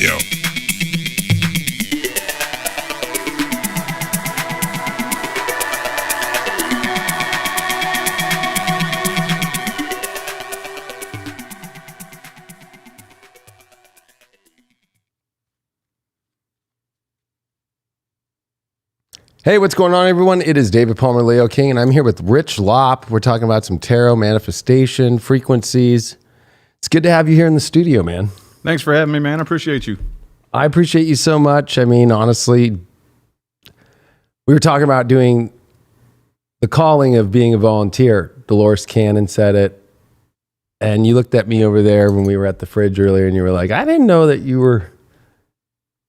Radio. Hey, what's going on, everyone? It is David Palmer, Leo King, and I'm here with Rich Lopp. We're talking about some tarot manifestation, frequencies. It's good to have you here in the studio, man. Thanks for having me, man. I appreciate you. I appreciate you so much. I mean, honestly, we were talking about doing the calling of being a volunteer. Dolores Cannon said it, and you looked at me over there when we were at the fridge earlier, and you were like, I didn't know that you were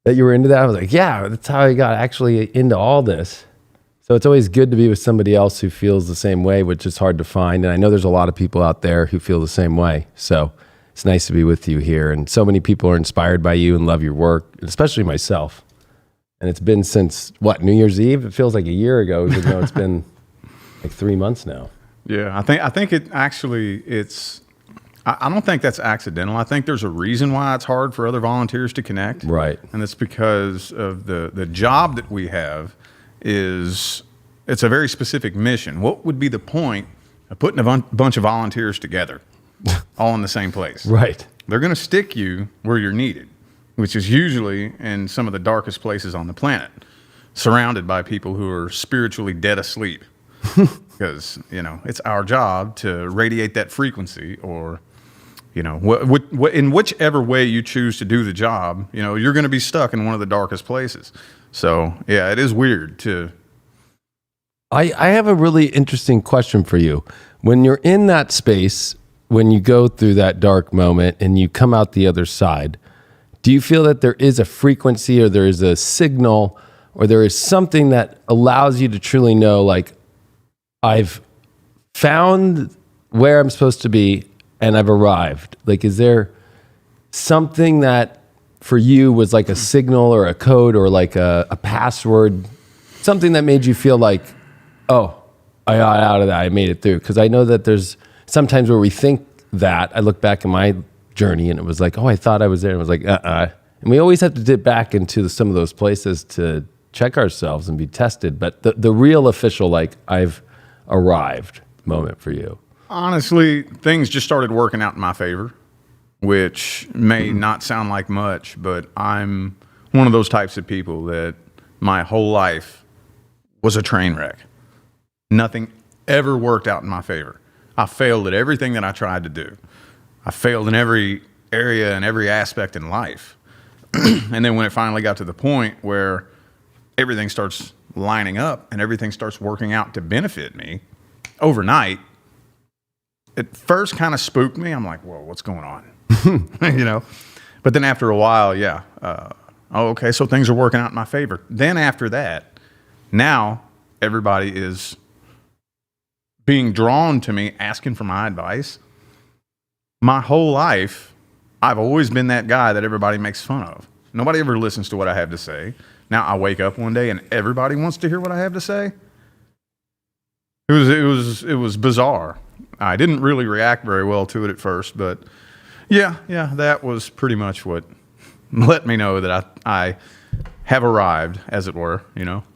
into that. I was like, yeah, that's how I got actually into all this. So it's always good to be with somebody else who feels the same way, which is hard to find. And I know there's a lot of people out there who feel the same way. So it's nice to be with you here. And so many people are inspired by you and love your work, especially myself. And it's been since, New Year's Eve? It feels like a year ago, even though it's been like 3 months now. Yeah, I think it actually, I don't think that's accidental. I think there's a reason why it's hard for other volunteers to connect. Right. And it's because of the job that we have it's a very specific mission. What would be the point of putting a bunch of volunteers together all in the same place? Right. They're going to stick you where you're needed, which is usually in some of the darkest places on the planet, surrounded by people who are spiritually dead asleep. Because, it's our job to radiate that frequency, or in whichever way you choose to do the job, you're going to be stuck in one of the darkest places. So, yeah, it is weird to... I have a really interesting question for you. When you're in that space, when you go through that dark moment and you come out the other side, do you feel that there is a frequency, or there is a signal, or there is something that allows you to truly know, like, I've found where I'm supposed to be and I've arrived? Like, is there something that for you was like a signal or a code or like a password, something that made you feel like, oh, I got out of that, I made it through? Because I know that there's sometimes where we think that. I look back in my journey and it was like, oh, I thought I was there. And it was like, And we always have to dip back into some of those places to check ourselves and be tested. But the real official, like, I've arrived moment for you? Honestly, things just started working out in my favor, which may not sound like much, but I'm one of those types of people that my whole life was a train wreck. Nothing ever worked out in my favor. I failed at everything that I tried to do. I failed in every area and every aspect in life. And then when it finally got to the point where everything starts lining up and everything starts working out to benefit me overnight, it first kind of spooked me. I'm like, whoa, what's going on? But then after a while, okay, so things are working out in my favor. Then after that, now everybody is being drawn to me, asking for my advice. My whole life, I've always been that guy that everybody makes fun of. Nobody ever listens to what I have to say. Now I wake up one day and everybody wants to hear what I have to say. It was bizarre. I didn't really react very well to it at first, but yeah, that was pretty much what let me know that I have arrived, as it were.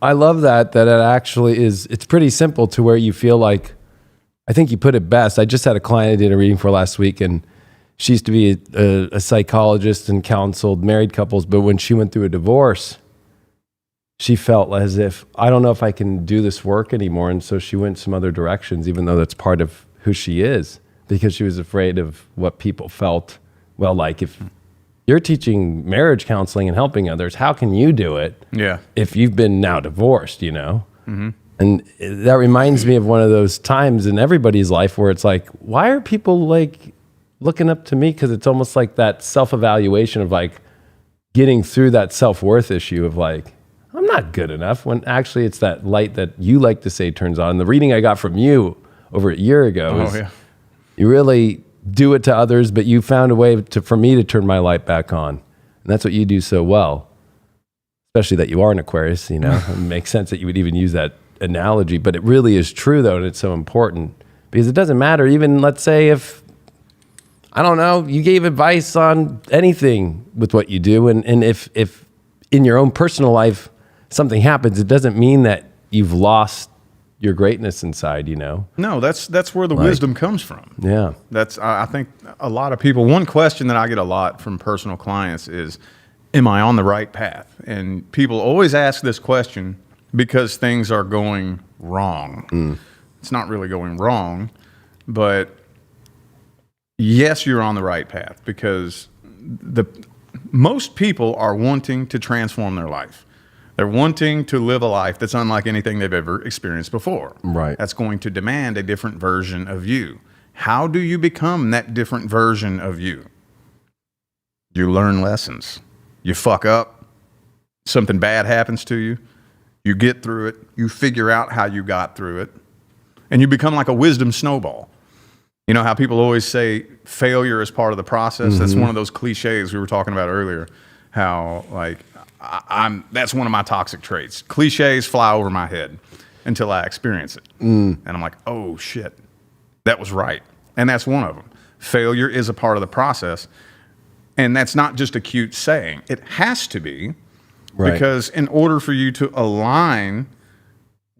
I love that it actually is. It's pretty simple to where you feel like, I think you put it best. I just had a client I did a reading for last week, and she used to be a psychologist and counseled married couples, but when she went through a divorce, she felt as if, I don't know if I can do this work anymore. And so she went some other directions, even though that's part of who she is, because she was afraid of what people felt. Well, like, if you're teaching marriage counseling and helping others, how can you do it if you've been now divorced, Mm-hmm. And that reminds me of one of those times in everybody's life where it's like, why are people like looking up to me? Because it's almost like that self-evaluation of like getting through that self-worth issue of like, I'm not good enough, when actually it's that light that you like to say turns on. The reading I got from you over a year ago is you really do it to others, but you found a way for me to turn my light back on. And that's what you do so well, especially that you are an Aquarius, It makes sense that you would even use that analogy, but it really is true though, and it's so important because it doesn't matter. Even let's say if I don't know, you gave advice on anything with what you do. And if in your own personal life something happens, it doesn't mean that you've lost your greatness inside, you know? No, that's where the wisdom comes from. Yeah. I think a lot of people, one question that I get a lot from personal clients is, am I on the right path? And people always ask this question because things are going wrong. It's not really going wrong, but yes, you're on the right path, because most people are wanting to transform their life. They're wanting to live a life that's unlike anything they've ever experienced before. Right. That's going to demand a different version of you. How do you become that different version of you? You learn lessons. You fuck up. Something bad happens to you. You get through it. You figure out how you got through it. And you become like a wisdom snowball. You know how people always say failure is part of the process? That's one of those cliches we were talking about earlier. How, like, that's one of my toxic traits. Cliches fly over my head until I experience it. And I'm like, oh shit, that was right. And that's one of them. Failure is a part of the process. And that's not just a cute saying. It has to be, because in order for you to align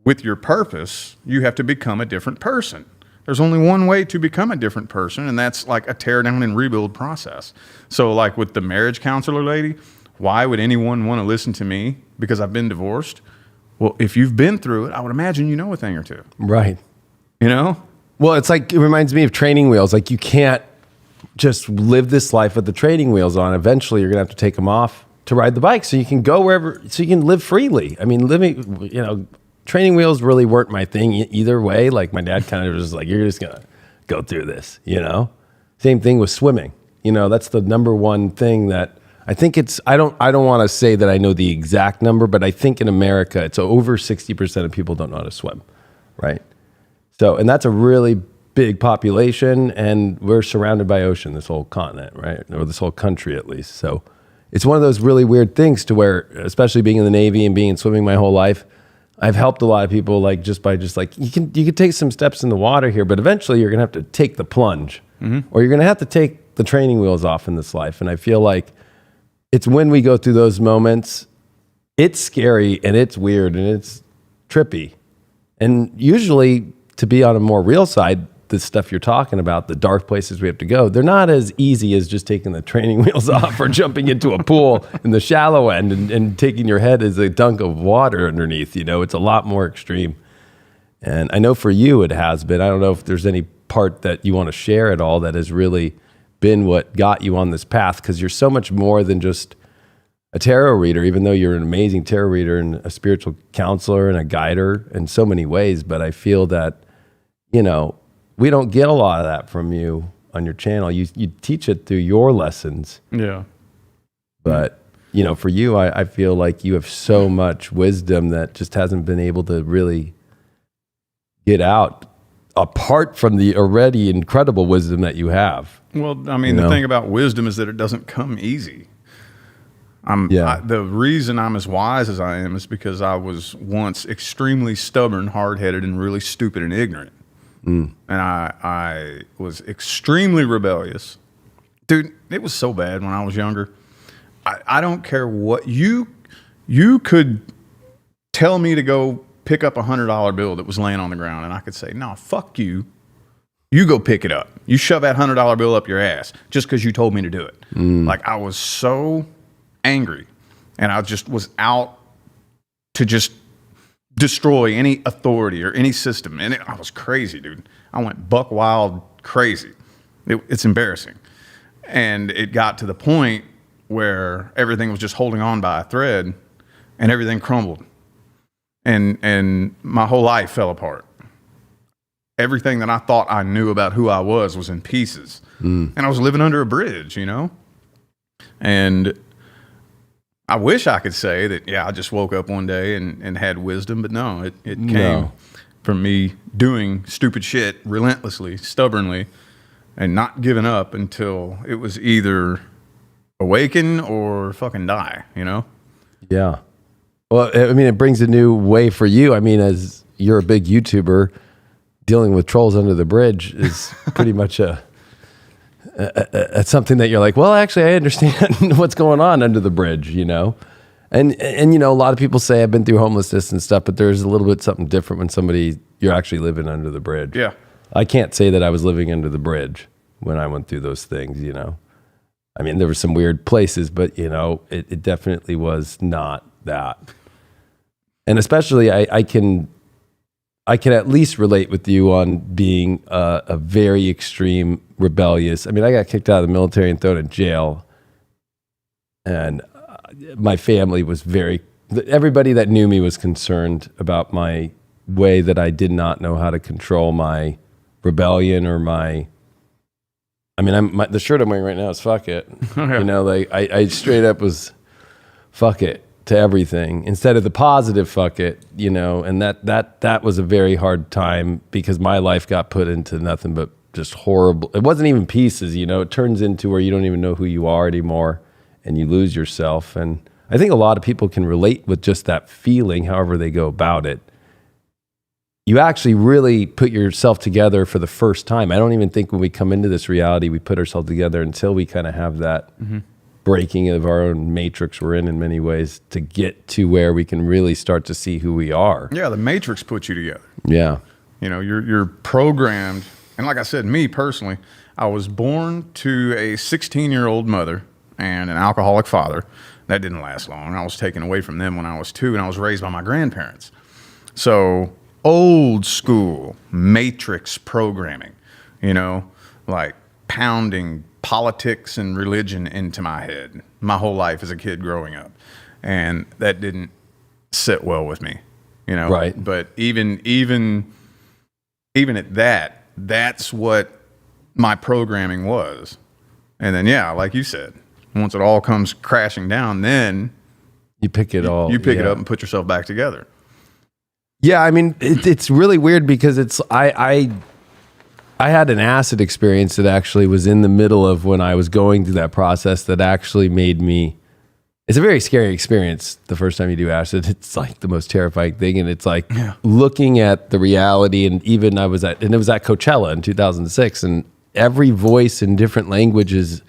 with your purpose, you have to become a different person. There's only one way to become a different person, and that's like a tear down and rebuild process. So like with the marriage counselor lady, why would anyone want to listen to me? Because I've been divorced? Well, if you've been through it, I would imagine you know a thing or two. Right. You know? Well, it's like, it reminds me of training wheels. Like, you can't just live this life with the training wheels on. Eventually, you're going to have to take them off to ride the bike so you can go wherever, so you can live freely. I mean, training wheels really weren't my thing either way. Like, my dad kind of was like, you're just going to go through this, you know? Same thing with swimming. You know, that's the number one thing that I think I don't want to say that I know the exact number, but I think in America, it's over 60% of people don't know how to swim, right? So, and that's a really big population, and we're surrounded by ocean, this whole continent, right? Or this whole country, at least. So it's one of those really weird things to where, especially being in the Navy and being in swimming my whole life, I've helped a lot of people like just by you can take some steps in the water here, but eventually you're gonna have to take the plunge, or you're gonna have to take the training wheels off in this life. And I feel like it's when we go through those moments, it's scary and it's weird and it's trippy. And usually, to be on a more real side, the stuff you're talking about, the dark places we have to go, they're not as easy as just taking the training wheels off or jumping into a pool in the shallow end and taking your head as a dunk of water underneath. You know, it's a lot more extreme. And I know for you it has been. I don't know if there's any part that you want to share at all that has really been what got you on this path, because you're so much more than just a tarot reader, even though you're an amazing tarot reader and a spiritual counselor and a guider in so many ways. But I feel that, you know, we don't get a lot of that from you on your channel. You teach it through your lessons. Yeah. But, you know, for you, I feel like you have so much wisdom that just hasn't been able to really get out, apart from the already incredible wisdom that you have. Well, I mean, the thing about wisdom is that it doesn't come easy. The reason I'm as wise as I am is because I was once extremely stubborn, hard-headed, and really stupid and ignorant. And I was extremely rebellious. Dude, it was so bad when I was younger. I don't care what you could tell me to go pick up $100 bill that was laying on the ground, and I could say, no, fuck you. You go pick it up. You shove that $100 bill up your ass just because you told me to do it. Like, I was so angry, and I just was out to just destroy any authority or any system. And I was crazy, dude. I went buck wild crazy. It's embarrassing. And it got to the point where everything was just holding on by a thread, and everything crumbled. And my whole life fell apart. Everything that I thought I knew about who I was in pieces. And I was living under a bridge, you know? And I wish I could say that, yeah, I just woke up one day and had wisdom, but no, it came from me doing stupid shit relentlessly, stubbornly, and not giving up until it was either awaken or fucking die, you know? Yeah. Well, I mean, it brings a new way for you. I mean, as you're a big YouTuber, dealing with trolls under the bridge is pretty much something that you're like, well, actually, I understand what's going on under the bridge, you know? And you know, a lot of people say I've been through homelessness and stuff, but there's a little bit something different when you're actually living under the bridge. Yeah. I can't say that I was living under the bridge when I went through those things, you know? I mean, there were some weird places, but you know, it definitely was not that. And especially I can at least relate with you on being a very extreme rebellious. I mean, I got kicked out of the military and thrown in jail, and my family was everybody that knew me was concerned about my way that I did not know how to control my rebellion or the shirt I'm wearing right now is fuck it. Okay. You know, like I straight up was fuck it to everything instead of the positive fuck it, you know, and that was a very hard time because my life got put into nothing but just horrible. It wasn't even pieces, you know, it turns into where you don't even know who you are anymore and you lose yourself. And I think a lot of people can relate with just that feeling, however they go about it. You actually really put yourself together for the first time. I don't even think when we come into this reality, we put ourselves together until we kind of have that breaking of our own matrix we're in many ways to get to where we can really start to see who we are. Yeah, the matrix puts you together. Yeah. You know, you're programmed. And like I said, me personally, I was born to a 16-year-old mother and an alcoholic father. That didn't last long. I was taken away from them when I was 2, and I was raised by my grandparents. So old school matrix programming, you know, like pounding politics and religion into my head my whole life as a kid growing up. And that didn't sit well with me, you know. Right. But even at that, that's what my programming was. And then, yeah, like you said, once it all comes crashing down, then you pick it all. You pick it up and put yourself back together. Yeah, I mean, it's really weird because I had an acid experience that actually was in the middle of when I was going through that process that actually made me, it's a very scary experience the first time you do acid. It's like the most terrifying thing. And it's like looking at the reality. And even it was at Coachella in 2006, and every voice in different languages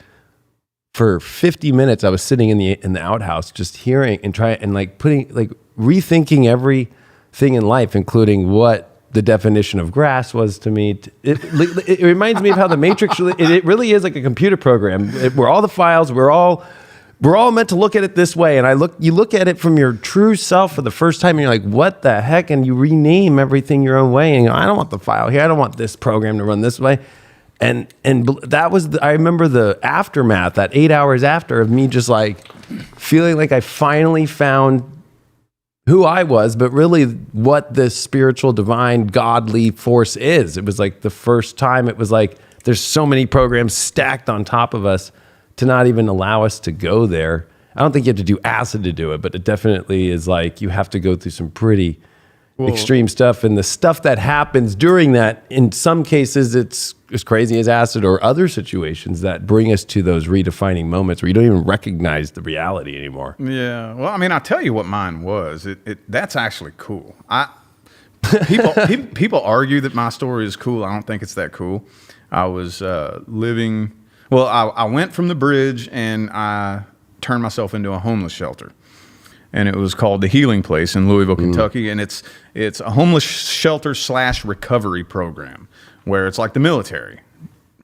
for 50 minutes, I was sitting in the outhouse just hearing and rethinking everything in life, including what the definition of grass was to me. It reminds me of how the Matrix it really is like a computer program where all the files, we're all meant to look at it this way. And you look at it from your true self for the first time and you're like, what the heck? And you rename everything your own way. And you go, I don't want the file here. I don't want this program to run this way. And that was, I remember the aftermath, that 8 hours after, of me just like feeling like I finally found who I was, but really what this spiritual, divine, godly force is. It was like the first time it was like, there's so many programs stacked on top of us to not even allow us to go there. I don't think you have to do acid to do it, but it definitely is like, you have to go through some pretty extreme stuff. And the stuff that happens during that, in some cases, it's as crazy as acid, or other situations that bring us to those redefining moments where you don't even recognize the reality anymore. Yeah. Well, I mean, I'll tell you what mine was. That's actually cool. People argue that my story is cool. I don't think it's that cool. I was living, well, I went from the bridge and I turned myself into a homeless shelter. And it was called the Healing Place in Louisville, Kentucky. And it's a homeless shelter / recovery program where it's like the military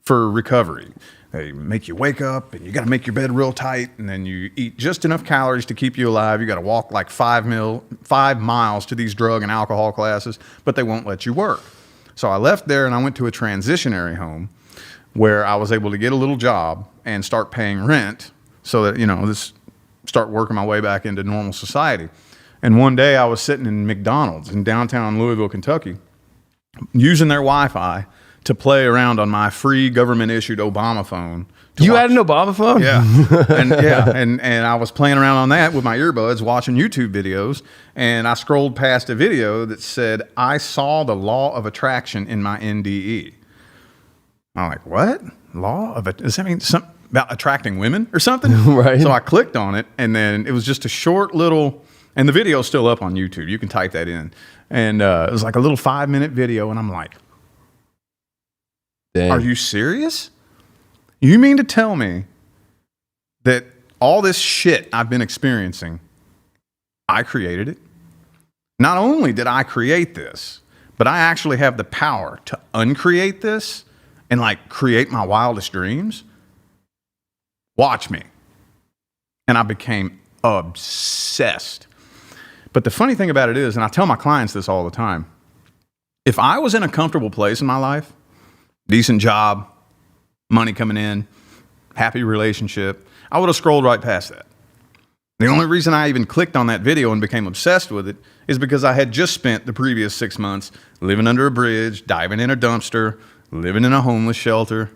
for recovery. They make you wake up and you got to make your bed real tight, and then you eat just enough calories to keep you alive. You got to walk like 5 miles to these drug and alcohol classes, but they won't let you work. So I left there and I went to a transitionary home where I was able to get a little job and start paying rent so that, you know, start working my way back into normal society. And one day I was sitting in McDonald's in downtown Louisville, Kentucky, using their Wi-Fi to play around on my free government-issued Obama phone. You had an Obama phone? Yeah. And I was playing around on that with my earbuds, watching YouTube videos, and I scrolled past a video that said, I saw the law of attraction in my NDE. I'm like, what? Does that mean something about attracting women or something? Right. So I clicked on it, and then it was just a short little, and the video's still up on YouTube. You can type that in. And it was like a little 5-minute video, and I'm like, dang. Are you serious? You mean to tell me that all this shit I've been experiencing, I created it? Not only did I create this, but I actually have the power to uncreate this and like create my wildest dreams? Watch me. And I became obsessed. But the funny thing about it is, and I tell my clients this all the time, if I was in a comfortable place in my life, decent job, money coming in, happy relationship, I would have scrolled right past that. The only reason I even clicked on that video and became obsessed with it is because I had just spent the previous 6 months living under a bridge, diving in a dumpster, living in a homeless shelter.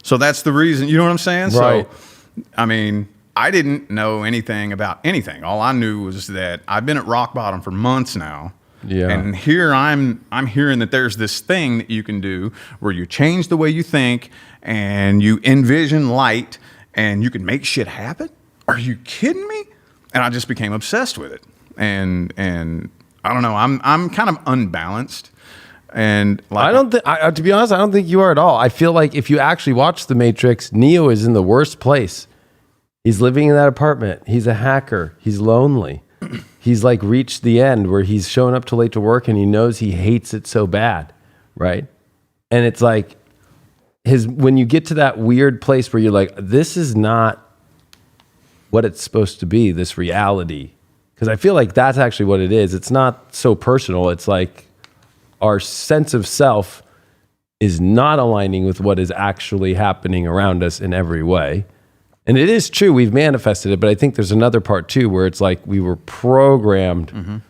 So that's the reason, you know what I'm saying? Right. So, I mean, I didn't know anything about anything. All I knew was that I've been at rock bottom for months now. Yeah. And here I'm hearing that there's this thing that you can do where you change the way you think and you envision light and you can make shit happen. Are you kidding me? And I just became obsessed with it. And I don't know, I'm kind of unbalanced. And like, I don't think, to be honest, I don't think you are at all. I feel like if you actually watch The Matrix, Neo is in the worst place. He's living in that apartment. He's a hacker. He's lonely. He's like reached the end where he's showing up too late to work and he knows he hates it so bad, right? And it's like when you get to that weird place where you're like, this is not what it's supposed to be, this reality. Because I feel like that's actually what it is. It's not so personal. It's like our sense of self is not aligning with what is actually happening around us in every way. And it is true, we've manifested it, but I think there's another part too where it's like we were programmed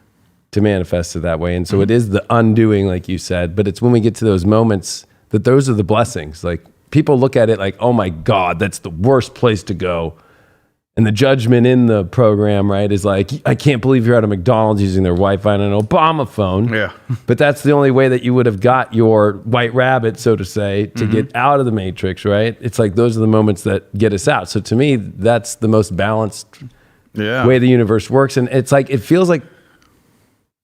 to manifest it that way. And so it is the undoing, like you said, but it's when we get to those moments that those are the blessings. Like people look at it like, oh my God, that's the worst place to go. And the judgment in the program, right, is like, I can't believe you're at a McDonald's using their Wi-Fi on an Obama phone. Yeah. But that's the only way that you would have got your white rabbit, so to say, to get out of the matrix, right? It's like those are the moments that get us out. So to me, that's the most balanced way the universe works. And it's like, it feels like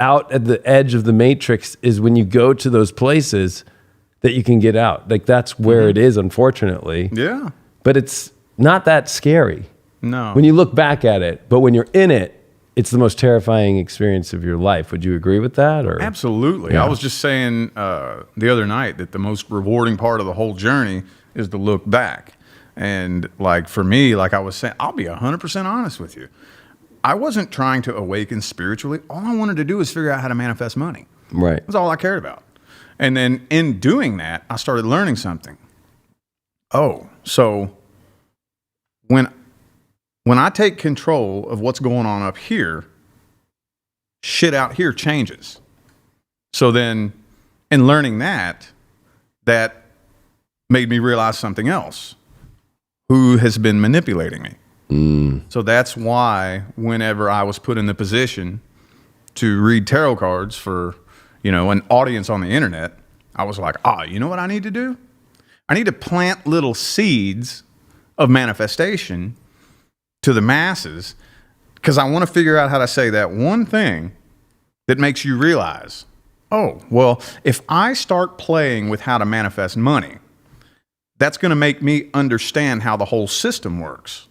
out at the edge of the matrix is when you go to those places that you can get out. Like that's where it is, unfortunately. Yeah. But it's not that scary. No. When you look back at it, but when you're in it, it's the most terrifying experience of your life. Would you agree with that? Or Absolutely. Yeah. I was just saying the other night that the most rewarding part of the whole journey is to look back. And like for me, like I was saying, I'll be 100% honest with you. I wasn't trying to awaken spiritually. All I wanted to do was figure out how to manifest money. Right. That's all I cared about. And then in doing that, I started learning something. Oh, so when I take control of what's going on up here, shit out here changes. So then in learning that made me realize something else. Who has been manipulating me? So that's why whenever I was put in the position to read tarot cards for, an audience on the internet, I was like, you know what I need to do? I need to plant little seeds of manifestation to the masses, because I want to figure out how to say that one thing that makes you realize, oh, well, if I start playing with how to manifest money, that's going to make me understand how the whole system works,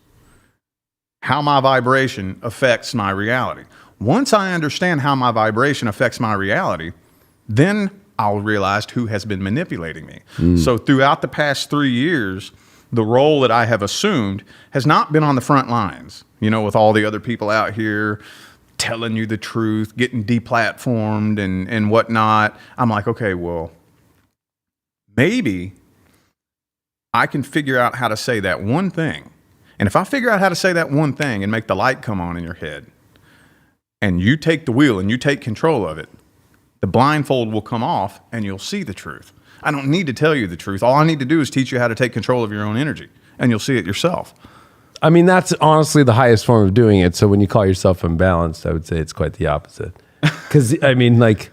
how my vibration affects my reality. Once I understand how my vibration affects my reality, then I'll realize who has been manipulating me. So throughout the past 3 years, the role that I have assumed has not been on the front lines, with all the other people out here telling you the truth, getting deplatformed and whatnot. I'm like, okay, well, maybe I can figure out how to say that one thing. And if I figure out how to say that one thing and make the light come on in your head, and you take the wheel and you take control of it, the blindfold will come off and you'll see the truth. I don't need to tell you the truth. All I need to do is teach you how to take control of your own energy, and you'll see it yourself. I mean, that's honestly the highest form of doing it. So when you call yourself unbalanced, I would say it's quite the opposite. Because, I mean, like,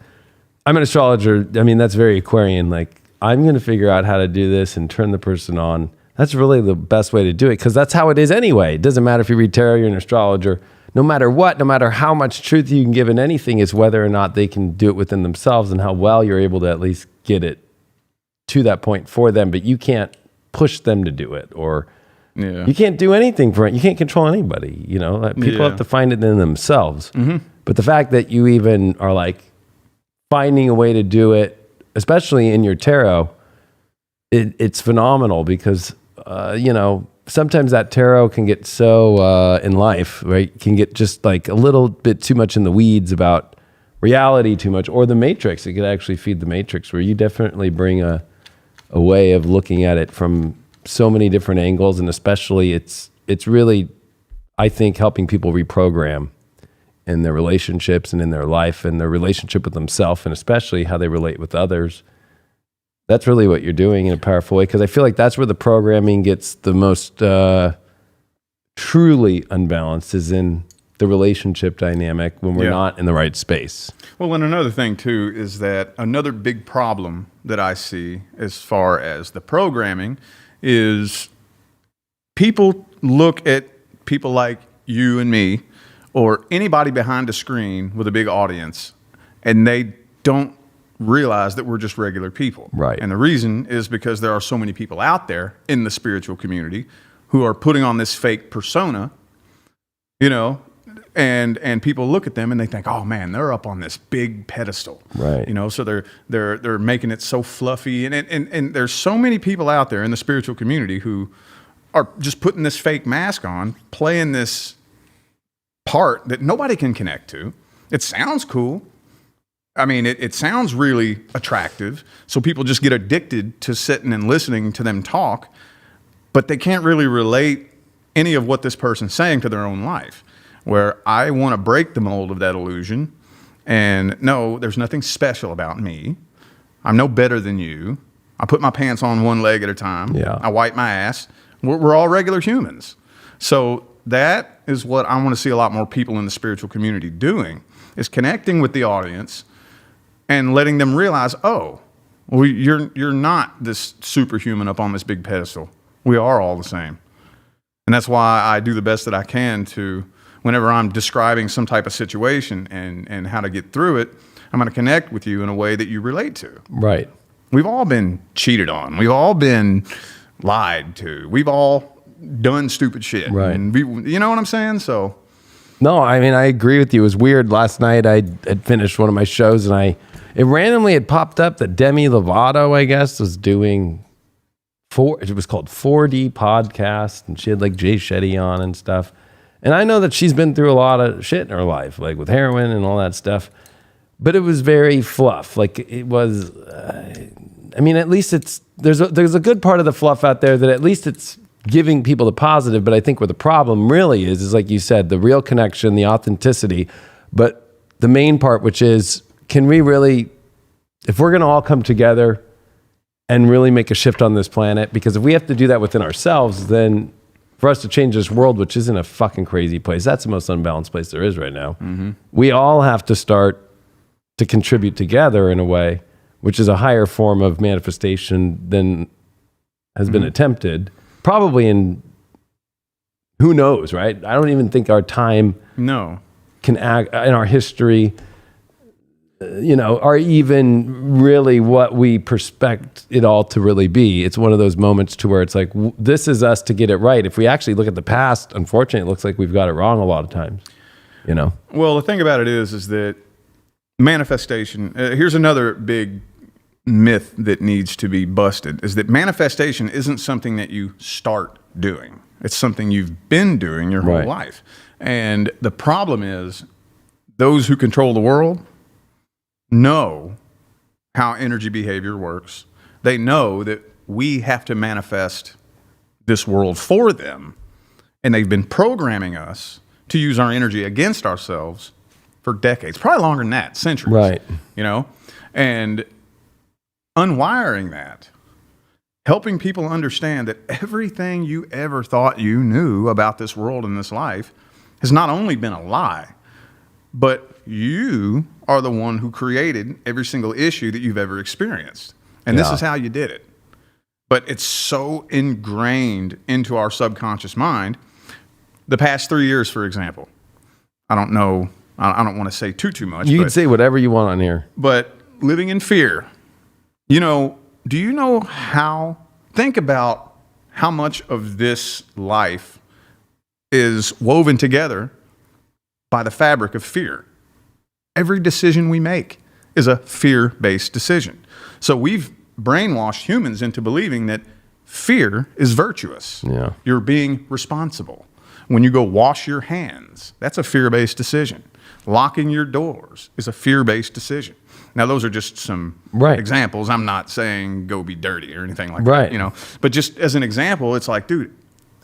I'm an astrologer. I mean, that's very Aquarian. Like, I'm going to figure out how to do this and turn the person on. That's really the best way to do it, because that's how it is anyway. It doesn't matter if you read tarot, you're an astrologer. No matter what, no matter how much truth you can give in anything, is whether or not they can do it within themselves and how well you're able to at least get it to that point for them. But you can't push them to do it, or Yeah. you can't do anything for it. You can't control anybody. You know, like, people have to find it in themselves. But the fact that you even are like finding a way to do it, especially in your tarot, it's phenomenal because, you know, sometimes that tarot can get so in life, right? Can get just like a little bit too much in the weeds about reality too much, or the matrix. It could actually feed the matrix, where you definitely bring a way of looking at it from so many different angles. And especially it's really, I think, helping people reprogram in their relationships and in their life and their relationship with themselves, and especially how they relate with others. That's really what you're doing in a powerful way, because I feel like that's where the programming gets the most truly unbalanced, is in the relationship dynamic when we're not in the right space. Well, and another thing too is that another big problem that I see as far as the programming is people look at people like you and me, or anybody behind a screen with a big audience, and they don't realize that we're just regular people. Right. And the reason is because there are so many people out there in the spiritual community who are putting on this fake persona, you know, and people look at them and they think, oh man, they're up on this big pedestal. Right. You know, so they're making it so fluffy. And there's so many people out there in the spiritual community who are just putting this fake mask on, playing this part that nobody can connect to. It sounds cool. I mean, it sounds really attractive. So people just get addicted to sitting and listening to them talk, but they can't really relate any of what this person's saying to their own life. Where I want to break the mold of that illusion, and no, there's nothing special about me. I'm no better than you. I put my pants on one leg at a time. Yeah. I wipe my ass. We're all regular humans. So that is what I want to see a lot more people in the spiritual community doing, is connecting with the audience and letting them realize, oh, well, you're not this superhuman up on this big pedestal. We are all the same. And that's why I do the best that I can to, whenever I'm describing some type of situation and how to get through it, I'm going to connect with you in a way that you relate to. Right. We've all been cheated on. We've all been lied to. We've all done stupid shit. Right. And you know what I'm saying? So. No, I mean, I agree with you. It was weird. Last night I had finished one of my shows, and it randomly had popped up that Demi Lovato, I guess, was doing it was called 4D Podcast, and she had like Jay Shetty on and stuff. And I know that she's been through a lot of shit in her life, like with heroin and all that stuff. But it was very fluff. Like it was, I mean, at least there's a good part of the fluff out there that at least it's giving people the positive. But I think where the problem really is like you said, the real connection, the authenticity. But the main part, which is, can we really, if we're going to all come together and really make a shift on this planet, because if we have to do that within ourselves, then for us to change this world, which isn't a fucking crazy place, that's the most unbalanced place there is right now. Mm-hmm. We all have to start to contribute together in a way, which is a higher form of manifestation than has been attempted, probably in, who knows, right? I don't even think our time can act in our history, you know, are even really what we perspect it all to really be. It's one of those moments to where it's like, this is us to get it right. If we actually look at the past, unfortunately, it looks like we've got it wrong a lot of times, you know? Well, the thing about it is that manifestation, here's another big myth that needs to be busted, is that manifestation isn't something that you start doing. It's something you've been doing your whole life. And the problem is those who control the world know how energy behavior works. They know that we have to manifest this world for them. And they've been programming us to use our energy against ourselves for decades, probably longer than that, centuries. Right. You know, and unwiring that, helping people understand that everything you ever thought you knew about this world and this life has not only been a lie, but you are the one who created every single issue that you've ever experienced. And this is how you did it. But it's so ingrained into our subconscious mind. The past 3 years, for example, I don't know, I don't want to say too much. You can say whatever you want on here. But living in fear, you know, do you know how, think about how much of this life is woven together by the fabric of fear. Every decision we make is a fear-based decision. So we've brainwashed humans into believing that fear is virtuous. Yeah. You're being responsible. When you go wash your hands, that's a fear-based decision. Locking your doors is a fear-based decision. Now, those are just some examples. I'm not saying go be dirty or anything like that, you know. But just as an example, it's like, dude,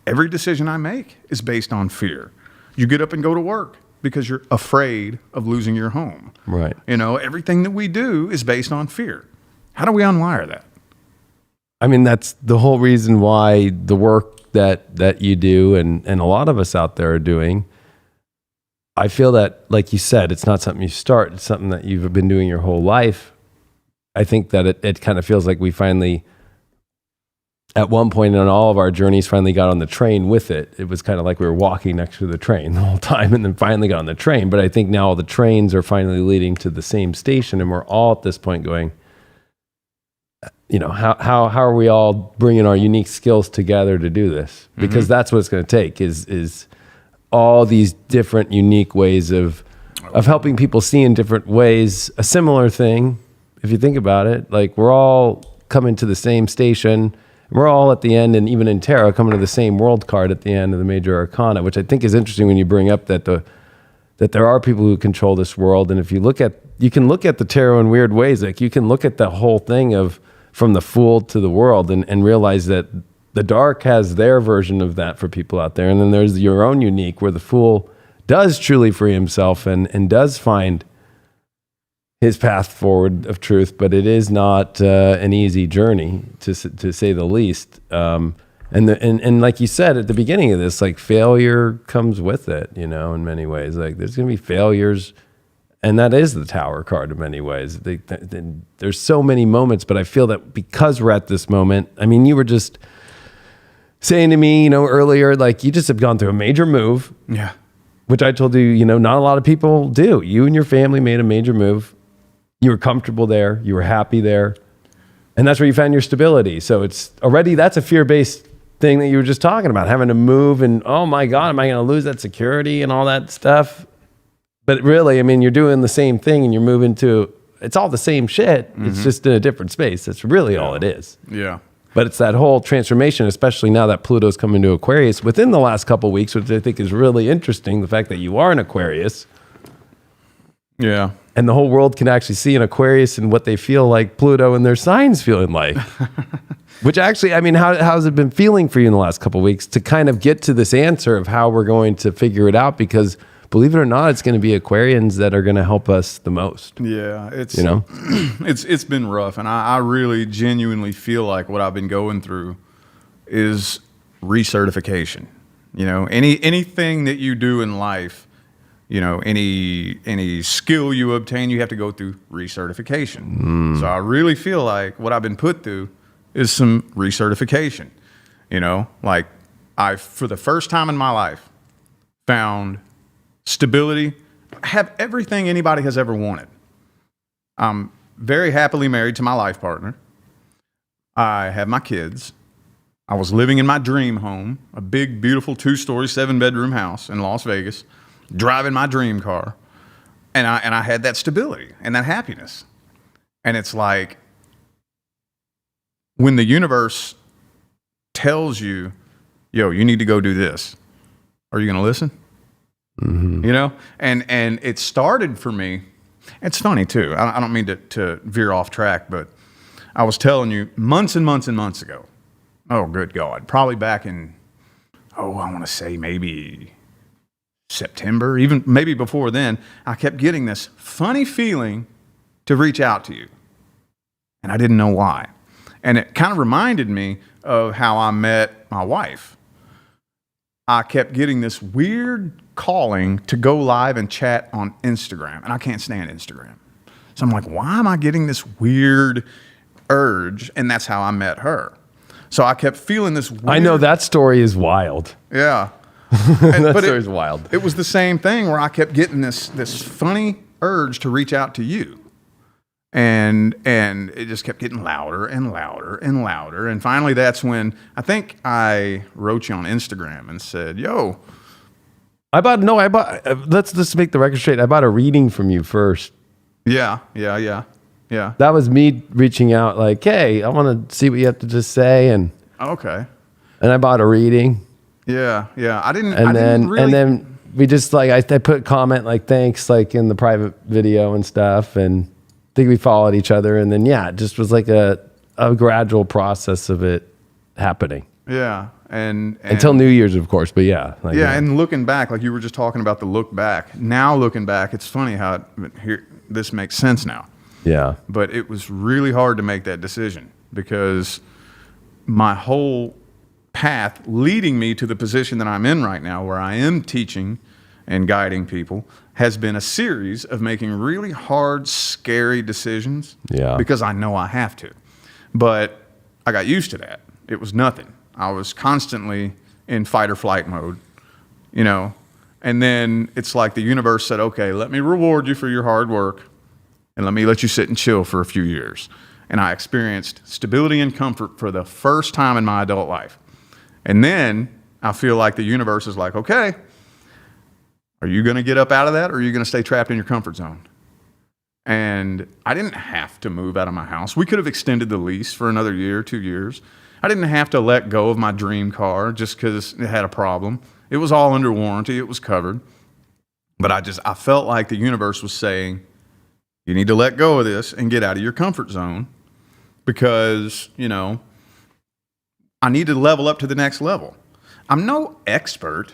every decision I make is based on fear. You get up and go to work because you're afraid of losing your home. Right. You know, everything that we do is based on fear. How do we unwire that? I mean, that's the whole reason why the work that you do and a lot of us out there are doing, I feel that, like you said, it's not something you start. It's something that you've been doing your whole life. I think that it kind of feels like we finally, at one point in all of our journeys, finally got on the train with it. It was kind of like we were walking next to the train the whole time and then finally got on the train. But I think now all the trains are finally leading to the same station, and we're all at this point going, you know, how are we all bringing our unique skills together to do this? Because that's what it's going to take is all these different unique ways of helping people see in different ways a similar thing. If you think about it, like we're all coming to the same station. We're all at the end, and even in tarot, coming to the same world card at the end of the major arcana, which I think is interesting when you bring up that there are people who control this world. And if you can look at the tarot in weird ways. Like you can look at the whole thing of from the Fool to the world and realize that the dark has their version of that for people out there. And then there's your own unique, where the Fool does truly free himself and does find his path forward of truth, but it is not an easy journey to say the least. And like you said at the beginning of this, like failure comes with it, you know, in many ways. Like there's going to be failures, and that is the Tower card in many ways. There's so many moments, but I feel that because we're at this moment, I mean, you were just saying to me, you know, earlier, like you just have gone through a major move. Yeah. Which I told you, you know, not a lot of people do. You and your family made a major move. You were comfortable there. You were happy there. And that's where you found your stability. So it's already, that's a fear-based thing that you were just talking about, having to move and, oh my God, am I going to lose that security and all that stuff? But really, I mean, you're doing the same thing and you're moving to, it's all the same shit. It's just in a different space. That's really all it is. Yeah. But it's that whole transformation, especially now that Pluto's come into Aquarius within the last couple of weeks, which I think is really interesting. The fact that you are an Aquarius. Yeah. And the whole world can actually see an Aquarius and what they feel like Pluto and their signs feeling like. Which actually, I mean, how's it been feeling for you in the last couple of weeks to kind of get to this answer of how we're going to figure it out? Because believe it or not, it's going to be Aquarians that are going to help us the most. Yeah, it's, you know, it's been rough, and I really genuinely feel like what I've been going through is recertification. You know, anything that you do in life, you know, any skill you obtain, you have to go through recertification. So I really feel like what I've been put through is some recertification. You know, like I, for the first time in my life, found stability, have everything anybody has ever wanted. I'm very happily married to my life partner. I have my kids. I was living in my dream home, a big, beautiful 2-story, 7-bedroom house in Las Vegas, driving my dream car. And I had that stability and that happiness. And it's like, when the universe tells you, yo, you need to go do this, are you going to listen? You know, and it started for me. It's funny too. I don't mean to veer off track, but I was telling you months and months and months ago. Oh, good God. Probably back in, I want to say maybe September, even maybe before then, I kept getting this funny feeling to reach out to you. And I didn't know why. And it kind of reminded me of how I met my wife. I kept getting this weird calling to go live and chat on Instagram. And I can't stand Instagram. So I'm like, why am I getting this weird urge? And that's how I met her. So I kept feeling this weird... I know that story is wild. Yeah. That story is wild. It was the same thing where I kept getting this funny urge to reach out to you. And it just kept getting louder and louder and louder. And finally, that's when I think I wrote you on Instagram and said, yo. Let's just make the record straight. I bought a reading from you first. Yeah. That was me reaching out like, hey, I want to see what you have to just say. And okay. And I bought a reading. Yeah. And then we just like, I put comment like, thanks, like in the private video and stuff. And I think we followed each other. And then, yeah, it just was like a gradual process of it happening. Yeah. And until New Year's, of course, but yeah. Like, and looking back, like you were just talking about the look back. Now looking back, it's funny how this makes sense now. Yeah. But it was really hard to make that decision because my whole path leading me to the position that I'm in right now, where I am teaching and guiding people, has been a series of making really hard, scary decisions. Yeah. Because I know I have to. But I got used to that. It was nothing. I was constantly in fight or flight mode, you know. And then it's like the universe said, okay, let me reward you for your hard work and let me let you sit and chill for a few years. And I experienced stability and comfort for the first time in my adult life. And then I feel like the universe is like, okay, are you going to get up out of that or are you going to stay trapped in your comfort zone? And I didn't have to move out of my house. We could have extended the lease for another year, 2 years. I didn't have to let go of my dream car just because it had a problem. It was all under warranty. It was covered. But I felt like the universe was saying, you need to let go of this and get out of your comfort zone because, you know, I need to level up to the next level. I'm no expert.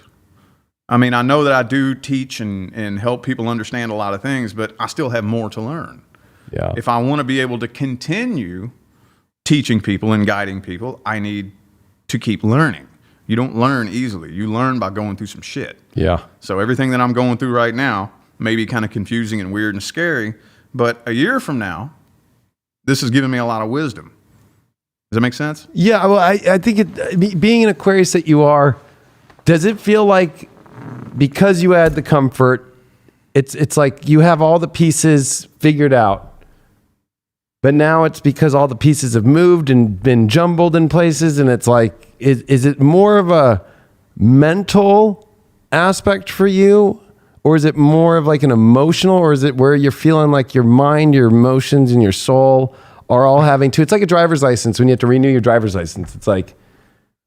I mean, I know that I do teach and help people understand a lot of things, but I still have more to learn. Yeah. If I want to be able to continue teaching people and guiding people, I need to keep learning. You don't learn easily. You learn by going through some shit. Yeah. So everything that I'm going through right now may be kind of confusing and weird and scary, but a year from now, this has given me a lot of wisdom. Does that make sense? Yeah. Well, I think being an Aquarius that you are, does it feel like because you had the comfort, it's like you have all the pieces figured out, but now it's because all the pieces have moved and been jumbled in places, and it's like, is it more of a mental aspect for you, or is it more of like an emotional, or is it where you're feeling like your mind, your emotions, and your soul are all having to, it's like a driver's license when you have to renew your driver's license. It's like,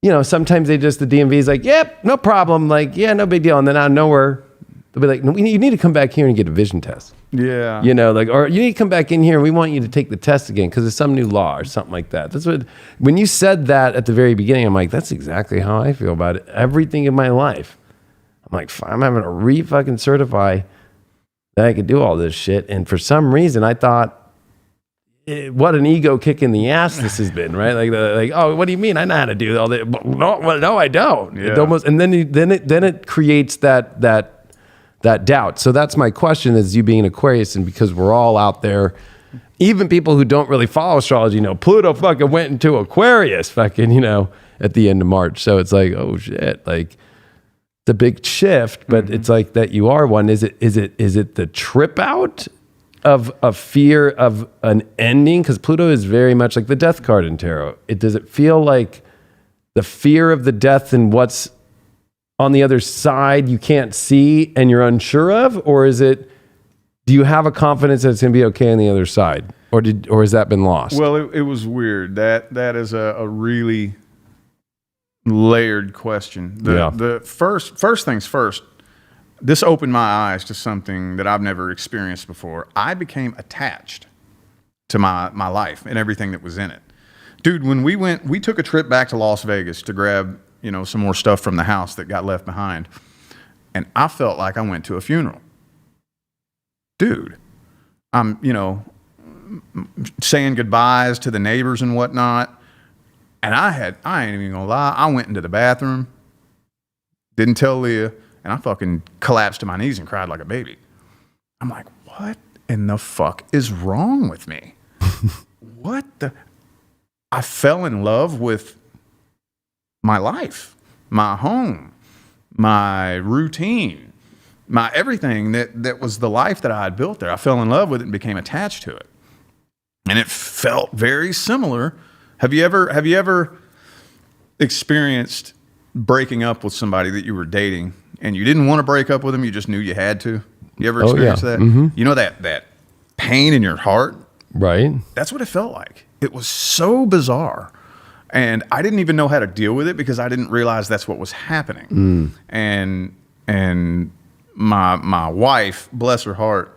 you know, sometimes the DMV is like, yep, no problem. Like, yeah, no big deal. And then out of nowhere, they'll be like, no, you need to come back here and get a vision test. Yeah. You know, like, or you need to come back in here and we want you to take the test again because there's some new law or something like that. That's what, when you said that at the very beginning, I'm like, that's exactly how I feel about it. Everything in my life. I'm like, I'm having to fucking certify that I could do all this shit. And for some reason, I thought, what an ego kick in the ass this has been, right? Like, oh, what do you mean? I know how to do all that. No, I don't. Yeah. It almost, and then it creates that doubt. So that's my question: is you being an Aquarius, and because we're all out there, even people who don't really follow astrology, you know, Pluto fucking went into Aquarius, fucking, you know, at the end of March. So it's like, oh shit, like the big shift. But it's like that you are one. Is it the trip out of a fear of an ending? Because Pluto is very much like the death card in tarot. Does it feel like the fear of the death and what's on the other side you can't see and you're unsure of? Or is it, do you have a confidence that it's going to be okay on the other side? Or has that been lost? Well, it was weird. That is a really layered question. The first things first, this opened my eyes to something that I've never experienced before. I became attached to my life and everything that was in it. Dude, when we took a trip back to Las Vegas to grab, you know, some more stuff from the house that got left behind. And I felt like I went to a funeral. Dude, I'm, you know, saying goodbyes to the neighbors and whatnot. And I ain't even gonna lie, I went into the bathroom, didn't tell Leah, and I fucking collapsed to my knees and cried like a baby. I'm like, what in the fuck is wrong with me? What the? I fell in love with my life, my home, my routine, my everything that was the life that I had built there. I fell in love with it and became attached to it. And it felt very similar. Have you ever experienced breaking up with somebody that you were dating and you didn't want to break up with them, you just knew you had to? You ever experienced that? Mm-hmm. You know that pain in your heart? Right. That's what it felt like. It was so bizarre. And I didn't even know how to deal with it because I didn't realize that's what was happening. And my wife, bless her heart,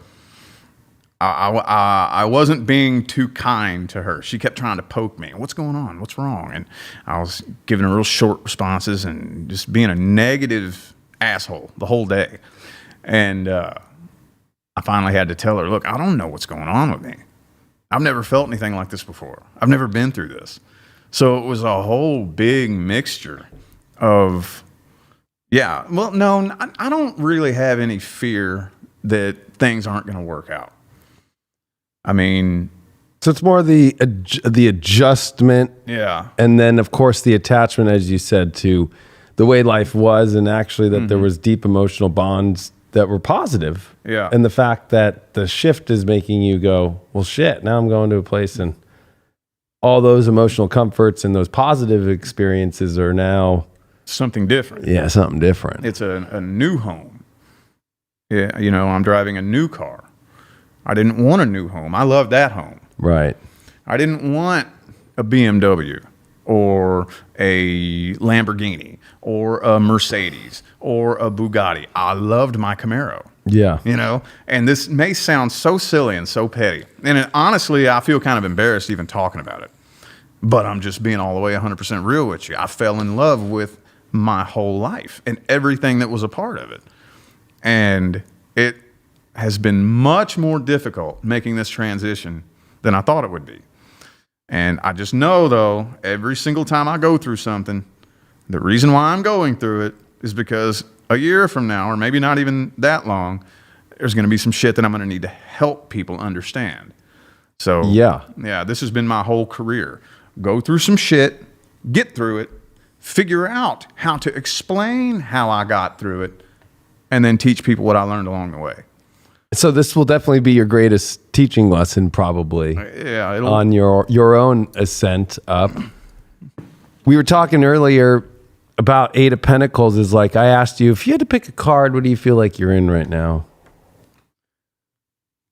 I wasn't being too kind to her. She kept trying to poke me. What's going on? What's wrong? And I was giving her real short responses and just being a negative asshole the whole day. And I finally had to tell her, look, I don't know what's going on with me. I've never felt anything like this before. I've never been through this. So it was a whole big mixture of, yeah, well, no, I don't really have any fear that things aren't going to work out. I mean, so it's more the adjustment, yeah, and then of course the attachment, as you said, to the way life was, and actually that there was deep emotional bonds that were positive, yeah, and the fact that the shift is making you go, well, shit, now I'm going to a place, and all those emotional comforts and those positive experiences are now something different. Yeah, something different. It's a new home. Yeah, you know, I'm driving a new car. I didn't want a new home. I loved that home. Right. I didn't want a BMW or a Lamborghini or a Mercedes or a Bugatti. I loved my Camaro. Yeah. You know, and this may sound so silly and so petty. And honestly, I feel kind of embarrassed even talking about it. But I'm just being all the way 100% real with you. I fell in love with my whole life and everything that was a part of it. And it has been much more difficult making this transition than I thought it would be. And I just know, though, every single time I go through something, the reason why I'm going through it is because a year from now, or maybe not even that long, there's going to be some shit that I'm going to need to help people understand. So, yeah, this has been my whole career. Go through some shit, get through it, figure out how to explain how I got through it, and then teach people what I learned along the way. So this will definitely be your greatest teaching lesson, probably. Yeah, on your own ascent up. We were talking earlier about Eight of Pentacles. Is like, I asked you, if you had to pick a card, what do you feel like you're in right now?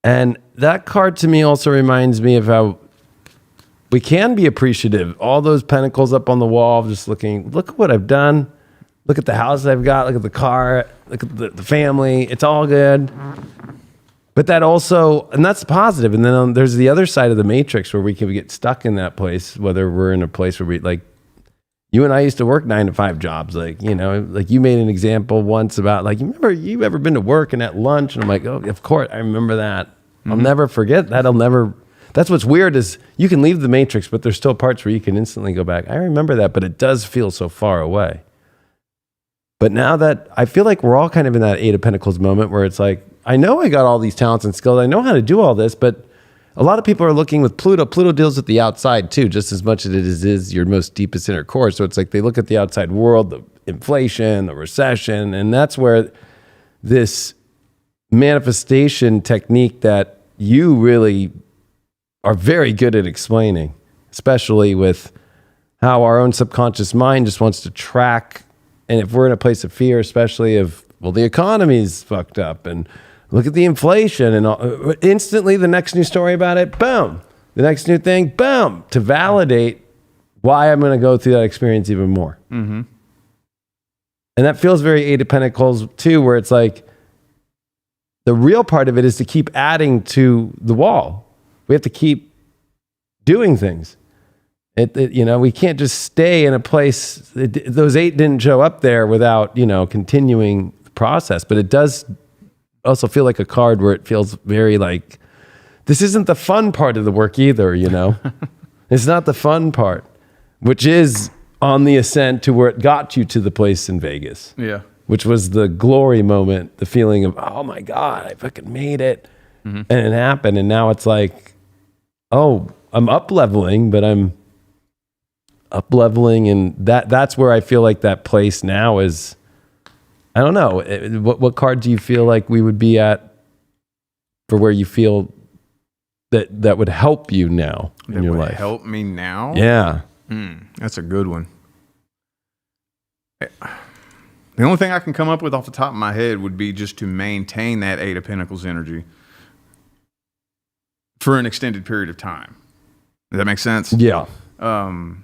And that card to me also reminds me of how we can be appreciative. All those pentacles up on the wall, just looking, look at what I've done. Look at the house I've got. Look at the car. Look at the family. It's all good. But that also, and that's positive. And then there's the other side of the matrix where we can get stuck in that place, whether we're in a place where we, like, you and I used to work 9-to-5 jobs. Like, you know, like you made an example once about, like, you ever been to work and at lunch? And I'm like, oh, of course, I remember that. I'll never forget that. That's what's weird is you can leave the matrix, but there's still parts where you can instantly go back. I remember that, but it does feel so far away. But now that I feel like we're all kind of in that Eight of Pentacles moment where it's like, I know I got all these talents and skills. I know how to do all this, but a lot of people are looking with Pluto. Pluto deals with the outside too, just as much as it is your most deepest inner core. So it's like they look at the outside world, the inflation, the recession, and that's where this manifestation technique that you really are very good at explaining, especially with how our own subconscious mind just wants to track. And if we're in a place of fear, especially of, well, the economy's fucked up and look at the inflation and all, instantly the next new story about it, boom. The next new thing, boom, to validate why I'm going to go through that experience even more. Mm-hmm. And that feels very Eight of Pentacles too, where it's like the real part of it is to keep adding to the wall. We have to keep doing things. You know, we can't just stay in a place. Those 8 didn't show up there without, you know, continuing the process. But it does also feel like a card where it feels very like, this isn't the fun part of the work either, you know? It's not the fun part, which is on the ascent to where it got you to the place in Vegas. Yeah. Which was the glory moment, the feeling of, oh my God, I fucking made it. Mm-hmm. And it happened. And now it's like, oh, I'm up leveling, but I'm up leveling, and that's where I feel like that place now is. I don't know. What card do you feel like we would be at for where you feel that would help you now in your life? Help me now? Yeah. That's a good one. The only thing I can come up with off the top of my head would be just to maintain that Eight of Pentacles energy for an extended period of time. Does that make sense? Yeah. But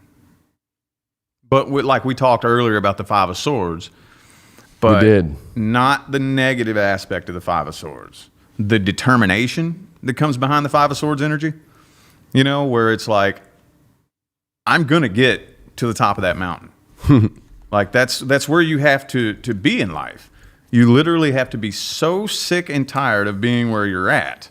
like we talked earlier about the Five of Swords, but we did. Not the negative aspect of the Five of Swords. The determination that comes behind the Five of Swords energy, you know, where it's like, I'm going to get to the top of that mountain. Like that's where you have to be in life. You literally have to be so sick and tired of being where you're at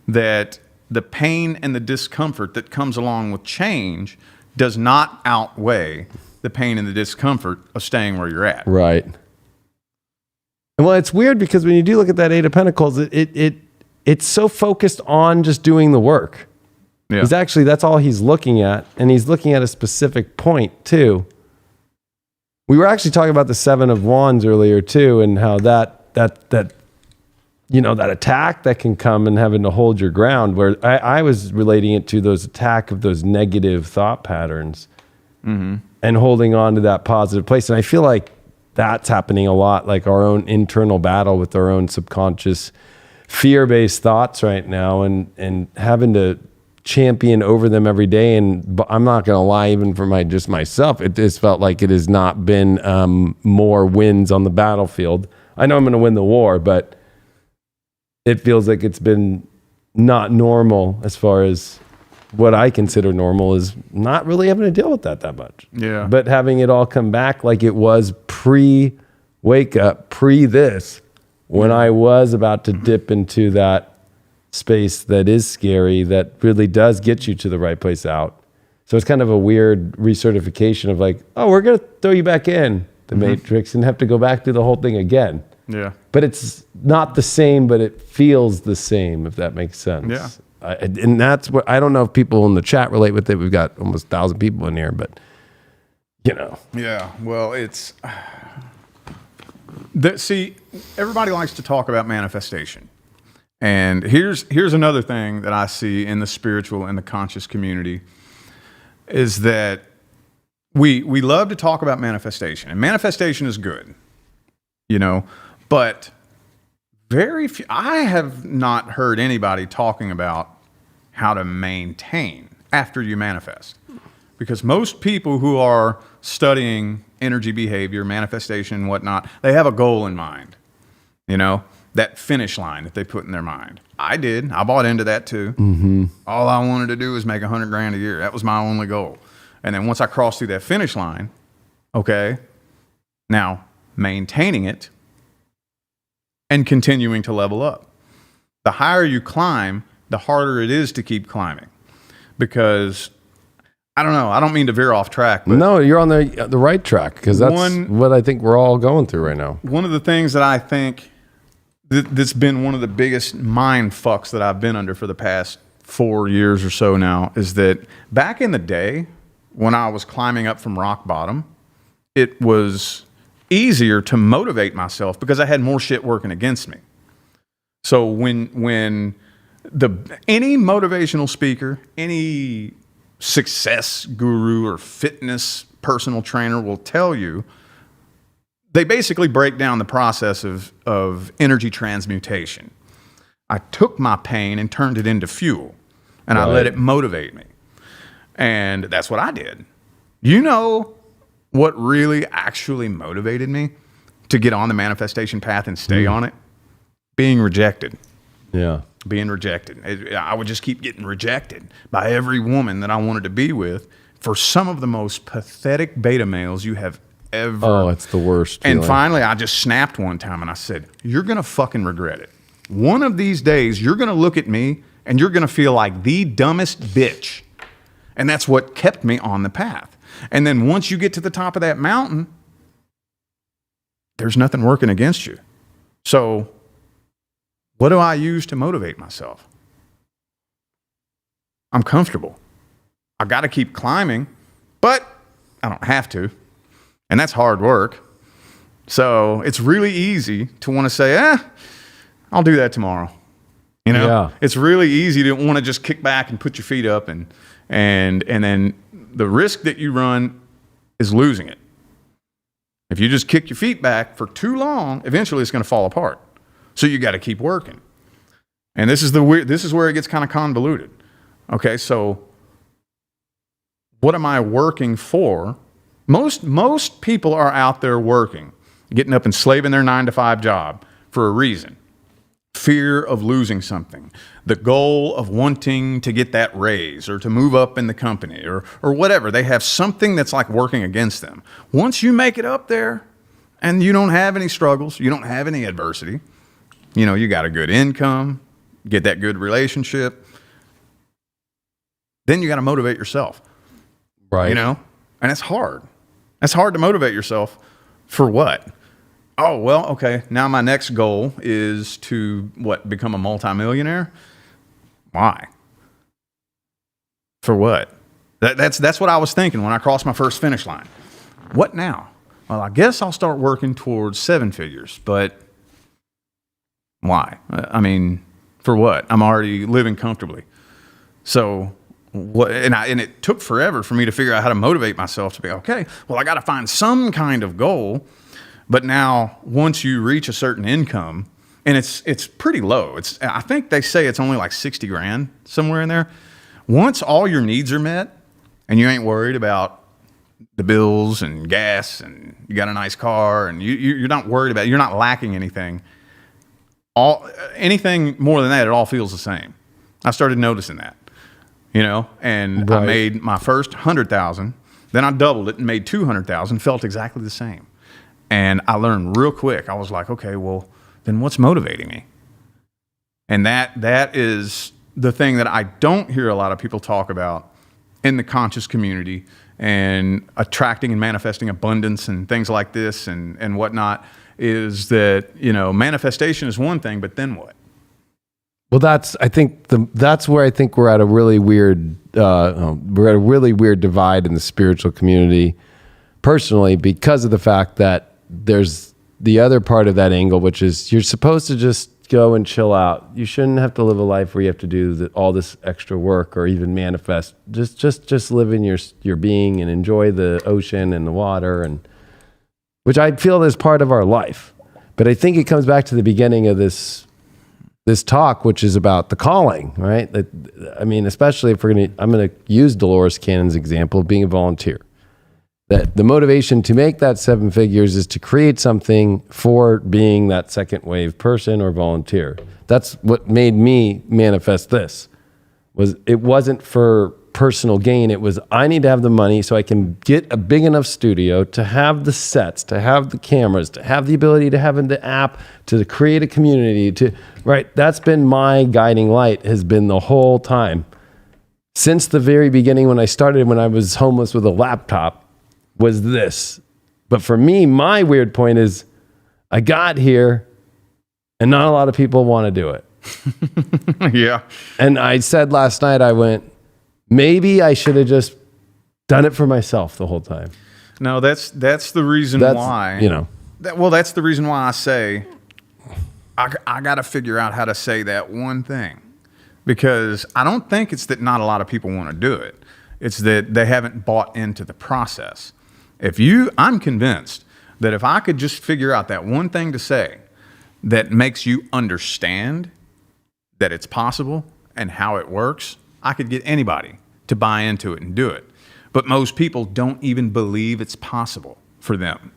that the pain and the discomfort that comes along with change does not outweigh the pain and the discomfort of staying where you're at. Right. Well, it's weird because when you do look at that Eight of Pentacles, it's so focused on just doing the work. Yeah. That's all he's looking at. And he's looking at a specific point too. We were actually talking about the Seven of Wands earlier too, and how that you know, that attack that can come and having to hold your ground, where I was relating it to those attack of those negative thought patterns and holding on to that positive place. And I feel like that's happening a lot, like our own internal battle with our own subconscious fear-based thoughts right now, and having to champion over them every day. And I'm not going to lie, even for myself, it just felt like it has not been more wins on the battlefield. I know I'm going to win the war, but it feels like it's been not normal as far as what I consider normal is not really having to deal with that much. Yeah. But having it all come back like it was pre-wake up, pre-this, when I was about to dip into that space that is scary, that really does get you to the right place out. So it's kind of a weird recertification of like, oh, we're going to throw you back in the matrix and have to go back through the whole thing again. Yeah. But it's not the same, but it feels the same, if that makes sense. Yeah. And that's what, I don't know if people in the chat relate with it. We've got almost 1,000 people in here, but you know. Yeah. Well, it's, see, everybody likes to talk about manifestation. And here's another thing that I see in the spiritual and the conscious community is that we love to talk about manifestation, and manifestation is good, you know, but very few, I have not heard anybody talking about how to maintain after you manifest, because most people who are studying energy behavior, manifestation, and whatnot, they have a goal in mind, you know, that finish line that they put in their mind. I did. I bought into that too. All I wanted to do was make $100,000 a year. That was my only goal. And then once I crossed through that finish line, okay, now maintaining it and continuing to level up. The higher you climb, the harder it is to keep climbing, because I don't know. I don't mean to veer off track, but no, you're on the right track, because that's what I think we're all going through right now. One of the things that I think that's been one of the biggest mind fucks that I've been under for the past 4 years or so now is that back in the day when I was climbing up from rock bottom, it was easier to motivate myself because I had more shit working against me. So when any motivational speaker, any success guru or fitness personal trainer will tell you, they basically break down the process of energy transmutation. I took my pain and turned it into fuel, and I let it motivate me. And that's what I did. You know what really actually motivated me to get on the manifestation path and stay on it? Being rejected. Yeah. Being rejected. I would just keep getting rejected by every woman that I wanted to be with for some of the most pathetic beta males you have ever. Oh, it's the worst. And finally, I just snapped one time and I said, you're going to fucking regret it. One of these days, you're going to look at me and you're going to feel like the dumbest bitch. And that's what kept me on the path. And then once you get to the top of that mountain, there's nothing working against you. So what do I use to motivate myself? I'm comfortable. I got to keep climbing, but I don't have to. And that's hard work. So it's really easy to want to say, I'll do that tomorrow. You know, Yeah. it's really easy to want to just kick back and put your feet up, and then the risk that you run is losing it. If you just kick your feet back for too long, eventually it's going to fall apart. So you got to keep working. And this is where it gets kind of convoluted. Okay, so what am I working for? Most people are out there working, getting up and slaving their 9-to-5 job for a reason. Fear of losing something, the goal of wanting to get that raise or to move up in the company or whatever. They have something that's like working against them. Once you make it up there and you don't have any struggles, you don't have any adversity, you know, you got a good income, get that good relationship, then you got to motivate yourself. Right. You know, and it's hard. It's hard to motivate yourself for what? Oh, well, okay. Now my next goal is to become a multimillionaire? Why? For what? That's what I was thinking when I crossed my first finish line. What now? Well, I guess I'll start working towards 7 figures, but why? I mean, for what? I'm already living comfortably. So what? And it took forever for me to figure out how to motivate myself to be, okay, well, I got to find some kind of goal. But now, once you reach a certain income, and it's pretty low. I think they say it's only like 60 grand, somewhere in there. Once all your needs are met, and you ain't worried about the bills and gas, and you got a nice car, and you're not worried about, you're not lacking anything. Anything more than that, it all feels the same. I started noticing that, you know, and Right. I made my first 100,000, then I doubled it and made 200,000, felt exactly the same. And I learned real quick. I was like, okay, well, then what's motivating me? And that is the thing that I don't hear a lot of people talk about in the conscious community and attracting and manifesting abundance and things like this and whatnot, is that, you know, manifestation is one thing, but then what? Well, that's where I think we're at a really weird divide in the spiritual community, personally, because of the fact that there's the other part of that angle, which is you're supposed to just go and chill out. You shouldn't have to live a life where you have to do all this extra work or even manifest. Just live in your being and enjoy the ocean and the water, and which I feel is part of our life. But I think it comes back to the beginning of this talk, which is about the calling, right? I mean, especially if I'm going to use Dolores Cannon's example of being a volunteer. That the motivation to make that 7 figures is to create something for being that second wave person or volunteer. That's what made me manifest this. It wasn't for personal gain. It was, I need to have the money so I can get a big enough studio to have the sets, to have the cameras, to have the ability to have the app, to create a community, right? That's been my guiding light, has been the whole time. Since the very beginning when I was homeless with a laptop, was this. But for me, my weird point is I got here and not a lot of people want to do it. Yeah. And I said last night, I went, maybe I should have just done it for myself the whole time. No, that's the reason why. You know. That's the reason why I say I got to figure out how to say that one thing. Because I don't think it's that not a lot of people want to do it. It's that they haven't bought into the process. I'm convinced that if I could just figure out that one thing to say that makes you understand that it's possible and how it works, I could get anybody to buy into it and do it. But most people don't even believe it's possible for them,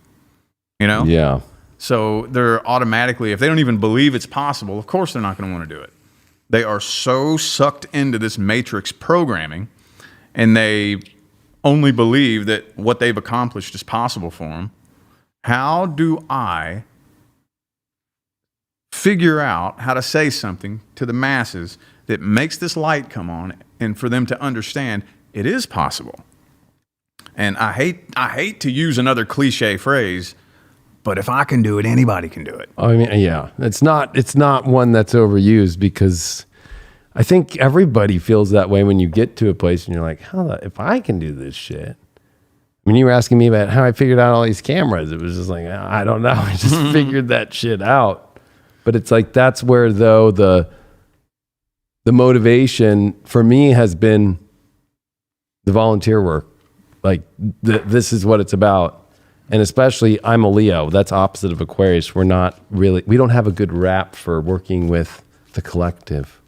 you know? Yeah. So they're automatically, if they don't even believe it's possible, of course they're not going to want to do it. They are so sucked into this matrix programming, and they only believe that what they've accomplished is possible for them. How do I figure out how to say something to the masses that makes this light come on and for them to understand it is possible? And I hate to use another cliche phrase, but if I can do it, anybody can do it. I mean, yeah, it's not one that's overused, because I think everybody feels that way when you get to a place and you're like, if I can do this shit. When you were asking me about how I figured out all these cameras, it was just like, I don't know. I just figured that shit out. But it's like, that's where, though, the motivation for me has been the volunteer work. Like this is what it's about. And especially I'm a Leo. That's opposite of Aquarius. We don't have a good rap for working with the collective.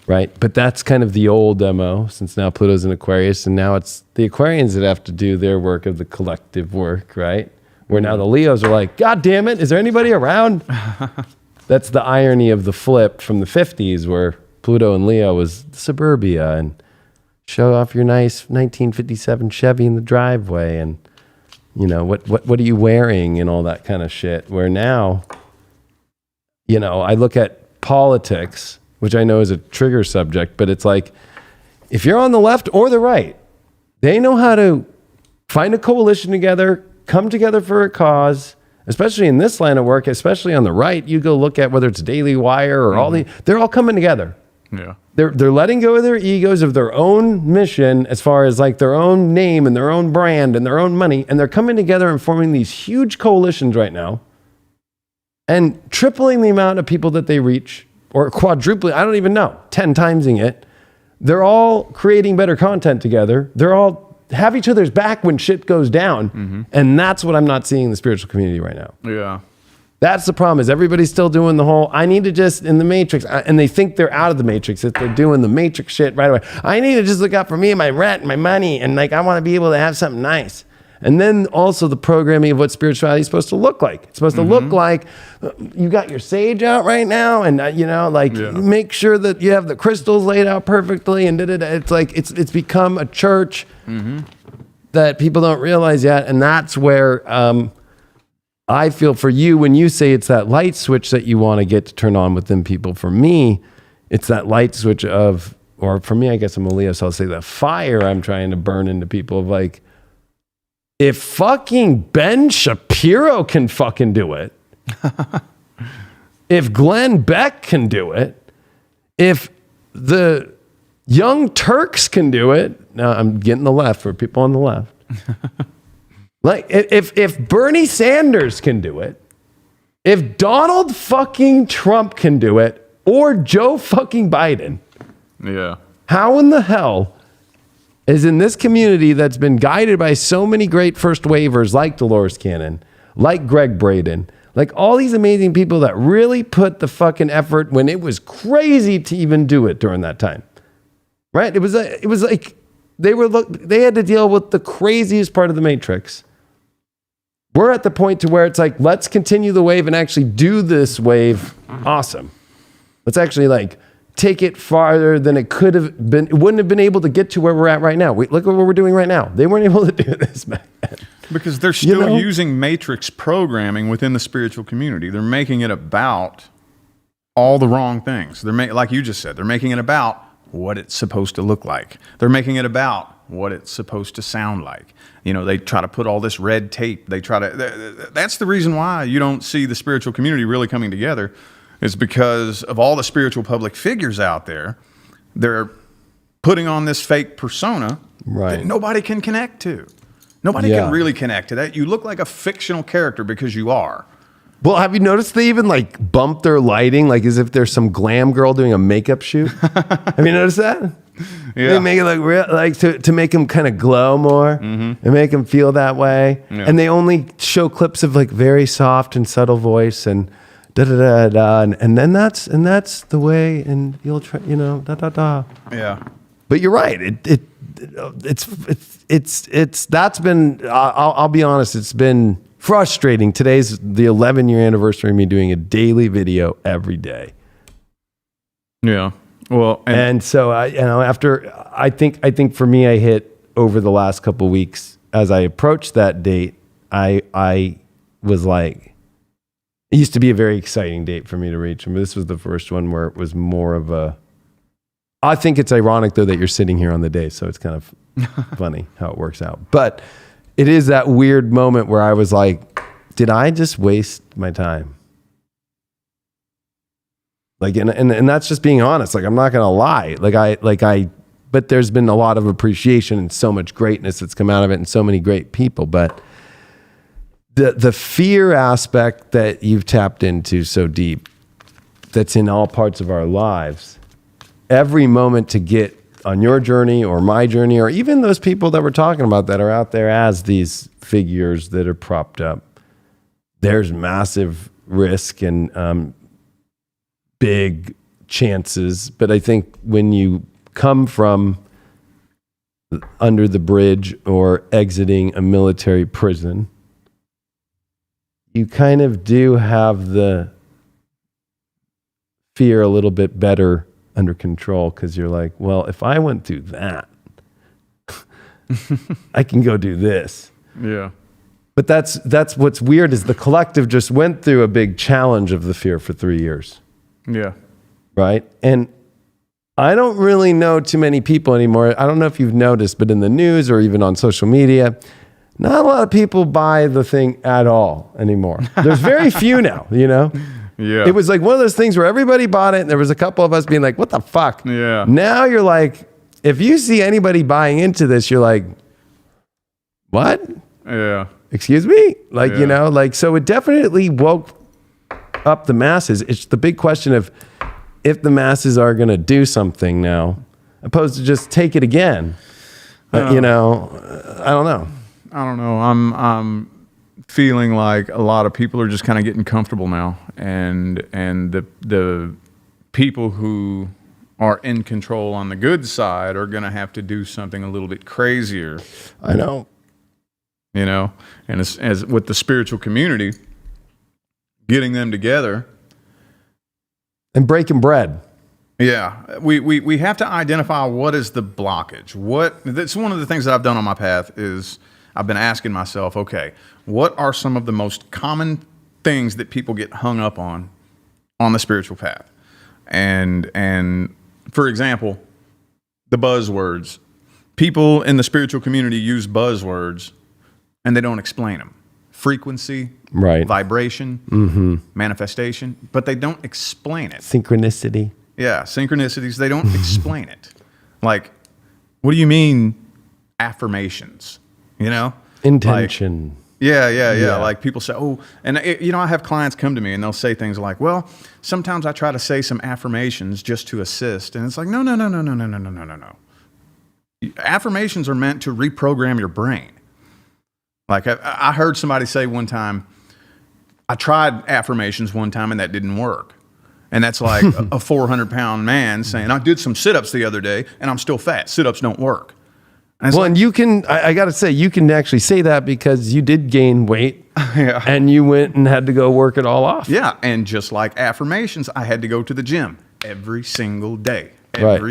Right? But that's kind of the old MO, since now Pluto's in Aquarius, and now it's the Aquarians that have to do their work of the collective work, right? Where now the Leos are like, God damn it, is there anybody around? That's the irony of the flip from the 50s, where Pluto and Leo was suburbia and show off your nice 1957 Chevy in the driveway, and what are you wearing and all that kind of shit. Where now, I look at politics, which I know is a trigger subject, but it's like, if you're on the left or the right, they know how to find a coalition together, come together for a cause, especially in this line of work, especially on the right. You go look at whether it's Daily Wire or they're all coming together. Yeah. They're letting go of their egos, of their own mission, as far as like their own name and their own brand and their own money. And they're coming together and forming these huge coalitions right now and tripling the amount of people that they reach, or quadrupling, I don't even know, 10 timesing it. They're all creating better content together. They're all have each other's back when shit goes down. Mm-hmm. And that's what I'm not seeing in the spiritual community right now. Yeah. That's the problem, is everybody's still doing the whole, I need to just, in the matrix, and they think they're out of the matrix, that they're doing the matrix shit right away. I need to just look out for me and my rent and my money, and like, I want to be able to have something nice. And then also the programming of what spirituality is supposed to look like. It's supposed to look like you got your sage out right now, and make sure that you have the crystals laid out perfectly, and it's like it's become a church that people don't realize yet. And that's where I feel for you, when you say it's that light switch that you want to get to turn on within people. For me, it's that light switch of, or for me, I guess I'm a Leo, so I'll say the fire I'm trying to burn into people of like, if fucking Ben Shapiro can fucking do it, if Glenn Beck can do it, if the Young Turks can do it, now I'm getting the left for people on the left. Like if Bernie Sanders can do it, if Donald fucking Trump can do it, or Joe fucking Biden, how in the hell is in this community that's been guided by so many great first wavers like Dolores Cannon, like Greg Braden, like all these amazing people that really put the fucking effort when it was crazy to even do it during that time, right? It was like they had to deal with the craziest part of the matrix. We're at the point to where it's like, let's continue the wave and actually do this wave awesome. Let's actually like take it farther than it could have been. It wouldn't have been able to get to where we're at right now. Look at what we're doing right now. They weren't able to do this back then. Because they're still using matrix programming within the spiritual community. They're making it about all the wrong things. Like you just said, they're making it about what it's supposed to look like. They're making it about what it's supposed to sound like. They try to put all this red tape. That's the reason why you don't see the spiritual community really coming together, is because of all the spiritual public figures out there. They're putting on this fake persona that nobody can connect to. Nobody can really connect to that. You look like a fictional character because you are. Well, have you noticed they even like bump their lighting, like as if there's some glam girl doing a makeup shoot? Have you noticed that? Yeah. They make it look real, like to make them kind of glow more and make them feel that way. Yeah. And they only show clips of like very soft and subtle voice and da da da da, and then that's the way, and you'll try, da da da. Yeah. But you're right. It's that's been. I'll be honest. It's been frustrating. Today's the 11-year anniversary of me doing a daily video every day. Yeah. Well, and so after I think for me, I hit over the last couple of weeks as I approached that date. I was like, it used to be a very exciting date for me to reach, and this was the first one where it was more of a. I think it's ironic though that you're sitting here on the day, so it's kind of funny how it works out. But it is that weird moment where I was like, did I just waste my time? Like, and that's just being honest. Like, I'm not going to lie. But there's been a lot of appreciation and so much greatness that's come out of it and so many great people. But the fear aspect that you've tapped into so deep, that's in all parts of our lives, every moment to get on your journey or my journey, or even those people that we're talking about that are out there as these figures that are propped up, there's massive risk and big chances. But I think when you come from under the bridge or exiting a military prison, you kind of do have the fear a little bit better under control, because you're like, well, if I went through that, I can go do this. Yeah. But that's what's weird, is the collective just went through a big challenge of the fear for 3 years. Yeah. Right? And I don't really know too many people anymore. I don't know if you've noticed, but in the news or even on social media, not a lot of people buy the thing at all anymore. There's very few now, you know? Yeah. It was like one of those things where everybody bought it and there was a couple of us being like, what the fuck? Yeah. Now you're like, if you see anybody buying into this, you're like, what? Yeah. Excuse me? Like, Yeah. you know, like, so it definitely woke up the masses. It's the big question of if the masses are going to do something now, opposed to just take it again. You know, I don't know. I don't know. I'm feeling like a lot of people are just kind of getting comfortable now, and the people who are in control on the good side are going to have to do something a little bit crazier. I know. You know, and as with the spiritual community, getting them together and breaking bread. Yeah, we have to identify what is the blockage. That's one of the things that I've done on my path is I've been asking myself, okay, what are some of the most common things that people get hung up on the spiritual path? And for example, the buzzwords. People in the spiritual community use buzzwords and they don't explain them. Frequency, right? Vibration, manifestation, but they don't explain it. Synchronicity. Yeah, synchronicities, they don't explain it. Like, what do you mean affirmations? You know? Intention. Like, yeah. Like people say, oh, and you know, I have clients come to me and they'll say things like, well, sometimes I try to say some affirmations just to assist. And it's like, no. Affirmations are meant to reprogram your brain. Like I heard somebody say one time, I tried affirmations one time and that didn't work. And that's like a 400-pound man saying, I did some sit-ups the other day and I'm still fat. Sit-ups don't work. And well, and you can, I got to say, you can actually say that because you did gain weight yeah. and you went and had to go work it all off. Yeah. And just like affirmations, I had to go to the gym every single day,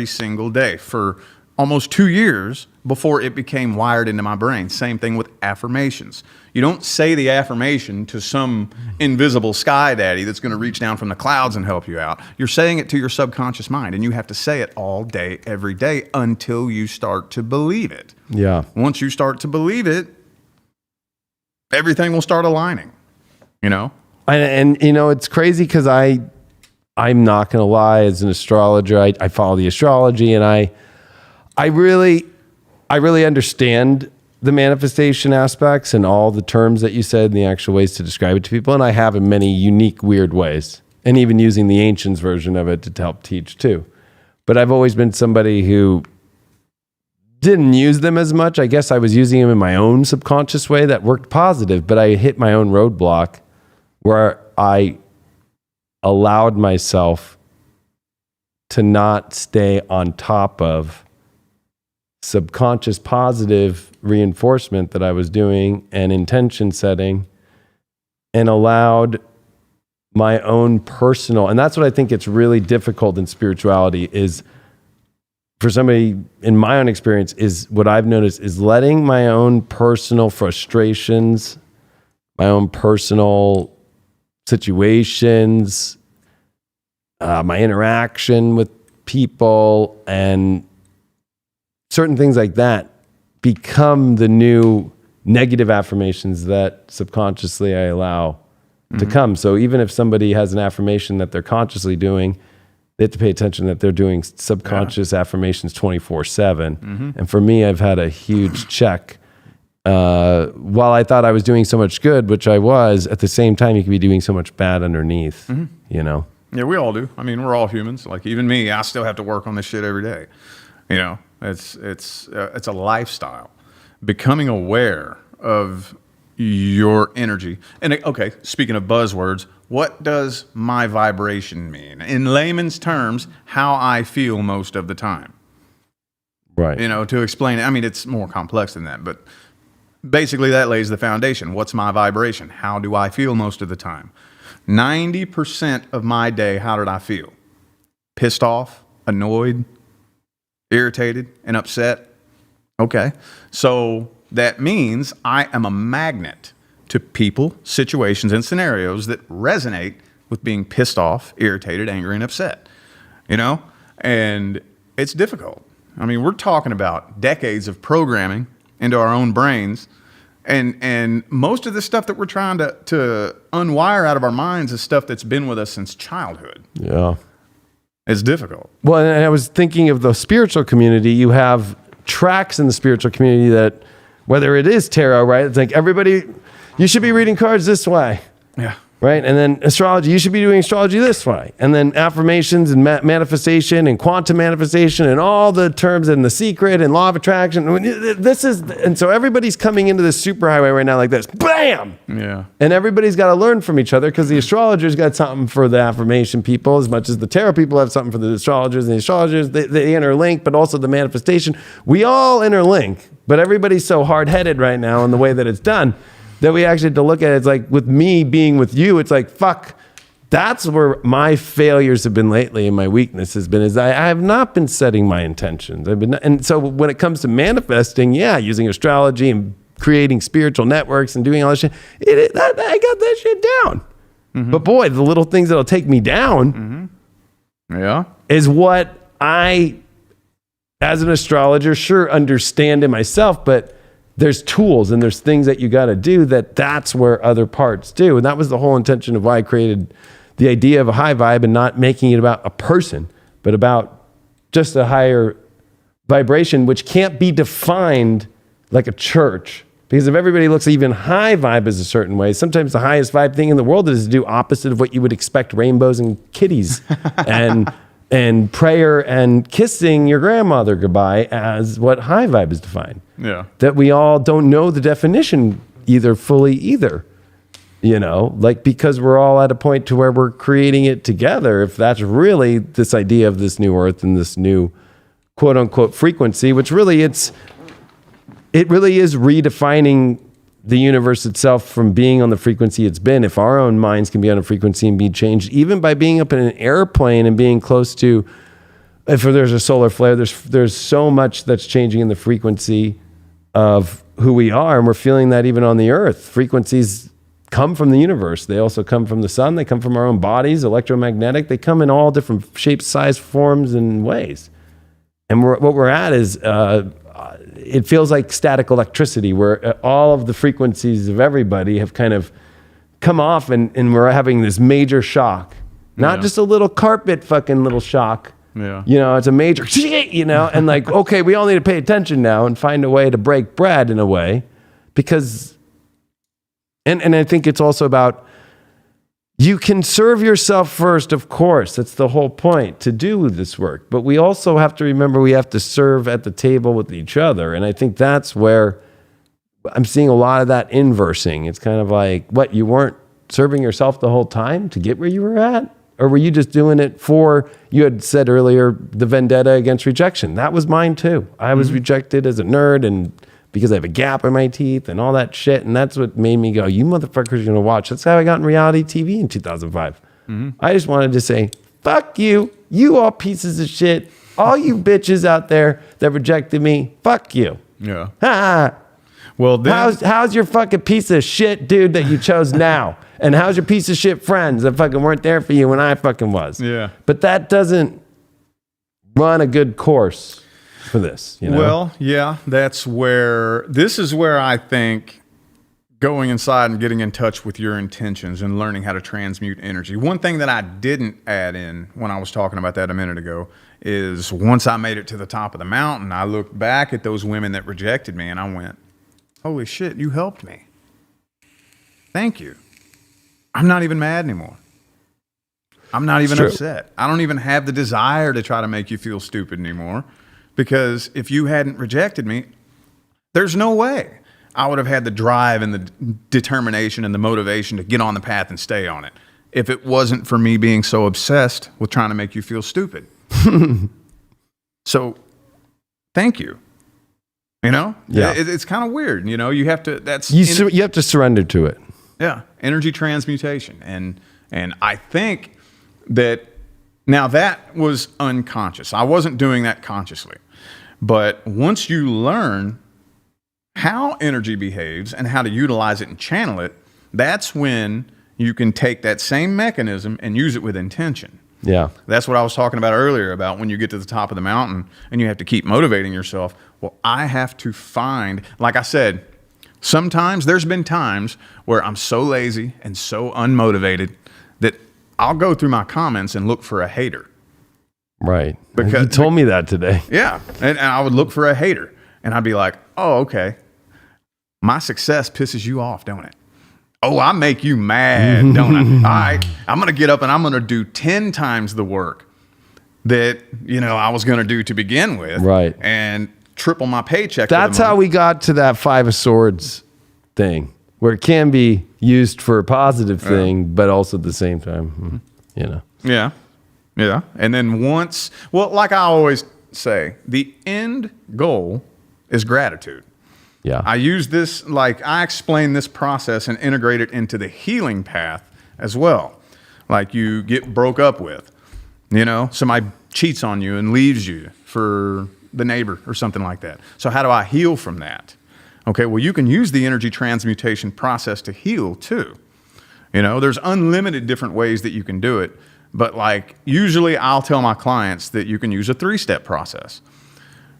single day for almost 2 years before it became wired into my brain. Same thing with affirmations. You don't say the affirmation to some invisible sky daddy that's going to reach down from the clouds and help you out. You're saying it to your subconscious mind, and you have to say it all day, every day until you start to believe it. Yeah. Once you start to believe it, everything will start aligning, you know? And you know, it's crazy because I'm not going to lie, as an astrologer, I follow the astrology, and I really understand the manifestation aspects and all the terms that you said and the actual ways to describe it to people. And I have in many unique, weird ways, and even using the ancients version of it to help teach too. But I've always been somebody who didn't use them as much. I guess I was using them in my own subconscious way that worked positive, but I hit my own roadblock where I allowed myself to not stay on top of subconscious positive reinforcement that I was doing and intention setting, and allowed my own personal, and that's what I think it's really difficult in spirituality is for somebody, in my own experience, is what I've noticed is letting my own personal frustrations, my own personal situations, my interaction with people and certain things like that become the new negative affirmations that subconsciously I allow to come. So even if somebody has an affirmation that they're consciously doing, they have to pay attention that they're doing subconscious affirmations 24/7. And for me, I've had a huge check. While I thought I was doing so much good, which I was, at the same time, you can be doing so much bad underneath, you know? Yeah, we all do. I mean, we're all humans. Like even me, I still have to work on this shit every day. You know, it's a lifestyle. Becoming aware of your energy. And okay, speaking of buzzwords, what does my vibration mean? In layman's terms, how I feel most of the time. Right. You know, to explain it, I mean, it's more complex than that, but basically that lays the foundation. What's my vibration? How do I feel most of the time? 90% of my day, how did I feel? Pissed off, annoyed, irritated, and upset. Okay. So that means I am a magnet to people, situations, and scenarios that resonate with being pissed off, irritated, angry, and upset. You know? And it's difficult. I mean, we're talking about decades of programming into our own brains. And most of the stuff that we're trying to unwire out of our minds is stuff that's been with us since childhood. Yeah. It's difficult. Well, and I was thinking of the spiritual community. You have tracks in the spiritual community that, whether it is tarot, right? It's like everybody, you should be reading cards this way. Yeah. Right? And then astrology, you should be doing astrology this way. And then affirmations and manifestation and quantum manifestation and all the terms and the secret and law of attraction. And so everybody's coming into this superhighway right now like this. Bam! Yeah. And everybody's got to learn from each other because the astrologers got something for the affirmation people as much as the tarot people have something for the astrologers. And the astrologers, they interlink, but also the manifestation. We all interlink, but everybody's so hard-headed right now in the way that it's done that we actually have to look at it. It's like with me being with you, it's like, fuck, that's where my failures have been lately and my weakness has been, is I have not been setting my intentions. And so when it comes to manifesting, yeah, using astrology and creating spiritual networks and doing all that shit, I got that shit down. Mm-hmm. But boy, the little things that'll take me down is what I, as an astrologer, sure understand in myself, but there's tools and there's things that you got to do that's where other parts do. And that was the whole intention of why I created the idea of a high vibe and not making it about a person, but about just a higher vibration, which can't be defined like a church. Because if everybody looks even high vibe as a certain way, sometimes the highest vibe thing in the world is to do opposite of what you would expect rainbows and kitties and prayer and kissing your grandmother goodbye as what high vibe is defined. Yeah. That we all don't know the definition fully either. You know, like because we're all at a point to where we're creating it together. If that's really this idea of this new earth and this new quote unquote frequency, which really it really is redefining the universe itself from being on the frequency it's been. If our own minds can be on a frequency and be changed, even by being up in an airplane and being close to, if there's a solar flare, there's so much that's changing in the frequency of who we are. And we're feeling that even on the earth. Frequencies come from the universe. They also come from the sun. They come from our own bodies, electromagnetic. They come in all different shapes, size, forms, and ways. And what we're at is, it feels like static electricity where all of the frequencies of everybody have kind of come off and we're having this major shock. Not just a little carpet fucking little shock. Yeah. You know, it's a major, you know, and like, okay, we all need to pay attention now and find a way to break bread in a way because, and I think it's also about, you can serve yourself first, of course. That's the whole point, to do this work. But we also have to remember we have to serve at the table with each other. And I think that's where I'm seeing a lot of that inversing. It's kind of like, what, you weren't serving yourself the whole time to get where you were at? Or were you just doing it for, you had said earlier, the vendetta against rejection? That was mine too. I was rejected as a nerd and because I have a gap in my teeth and all that shit. And that's what made me go, you motherfuckers are going to watch. That's how I got in reality TV in 2005. I just wanted to say, fuck you. You all pieces of shit. All you bitches out there that rejected me, fuck you. Yeah. Ha! Well, then, how's your fucking piece of shit dude that you chose now? And how's your piece of shit friends that fucking weren't there for you when I fucking was? Yeah. But that doesn't run a good course for this, you know? Well, yeah, this is where I think going inside and getting in touch with your intentions and learning how to transmute energy. One thing that I didn't add in when I was talking about that a minute ago is once I made it to the top of the mountain, I looked back at those women that rejected me and I went, holy shit, you helped me. Thank you. I'm not even mad anymore. I'm not even true. upset. I don't even have the desire to try to make you feel stupid anymore, because if you hadn't rejected me, there's no way I would have had the drive and the determination and the motivation to get on the path and stay on it if it wasn't for me being so obsessed with trying to make you feel stupid. So thank you. You know, Yeah. it's kind of weird. You know, you have to, You have to surrender to it. yeah, energy transmutation. And I think that now that was unconscious. I wasn't doing that consciously. But once you learn how energy behaves and how to utilize it and channel it, that's when you can take that same mechanism and use it with intention. Yeah. That's what I was talking about earlier, about when you get to the top of the mountain and you have to keep motivating yourself. Well, I have to find, like I said, sometimes there's been times where I'm so lazy and so unmotivated that I'll go through my comments and look for a hater. Right. Because- you told me that today. Yeah. And I would look for a hater and I'd be like, oh, okay. My success pisses you off, don't it? Oh, I make you mad, don't I? All right, I'm going to get up and I'm going to do 10 times the work that, you know, I was going to do to begin with. Right. And triple my paycheck. That's how we got to that Five of Swords thing, where it can be used for a positive thing, but also at the same time, you know. Yeah. Yeah. And then once, well, like I always say, the end goal is gratitude. Yeah. I use this, like I explain this process and integrate it into the healing path as well. Like you get broke up with, you know, somebody cheats on you and leaves you for the neighbor or something like that. So how do I heal from that? Okay, well, you can use the energy transmutation process to heal too. You know, there's unlimited different ways that you can do it. But like usually I'll tell my clients that you can use a 3-step process.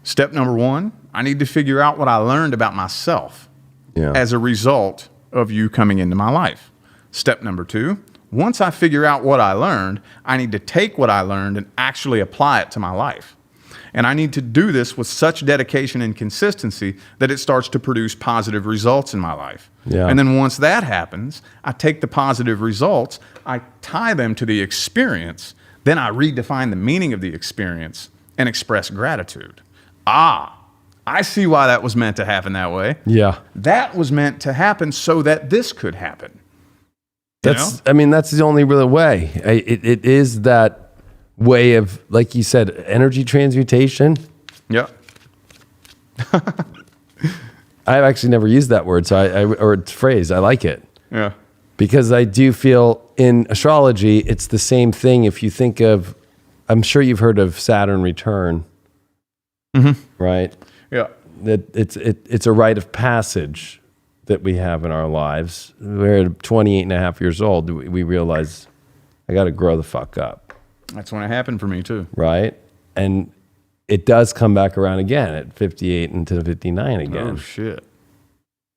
Step number 1, I need to figure out what I learned about myself as a result of you coming into my life. Step number 2, once I figure out what I learned, I need to take what I learned and actually apply it to my life. And I need to do this with such dedication and consistency that it starts to produce positive results in my life. Yeah. And then once that happens, I take the positive results, I tie them to the experience, then I redefine the meaning of the experience and express gratitude. I see why that was meant to happen that way. Yeah. That was meant to happen so that this could happen. That's the only real way. It is that way of, like you said, energy transmutation. Yeah. I've actually never used that word, or phrase. I like it. Yeah. Because I do feel in astrology, it's the same thing. If you think of, I'm sure you've heard of Saturn return, right? Yeah. That it's a rite of passage that we have in our lives. We're at 28 and a half years old. We realize I got to grow the fuck up. That's when it happened for me too. Right. And it does come back around again at 58 into 59 again. Oh shit.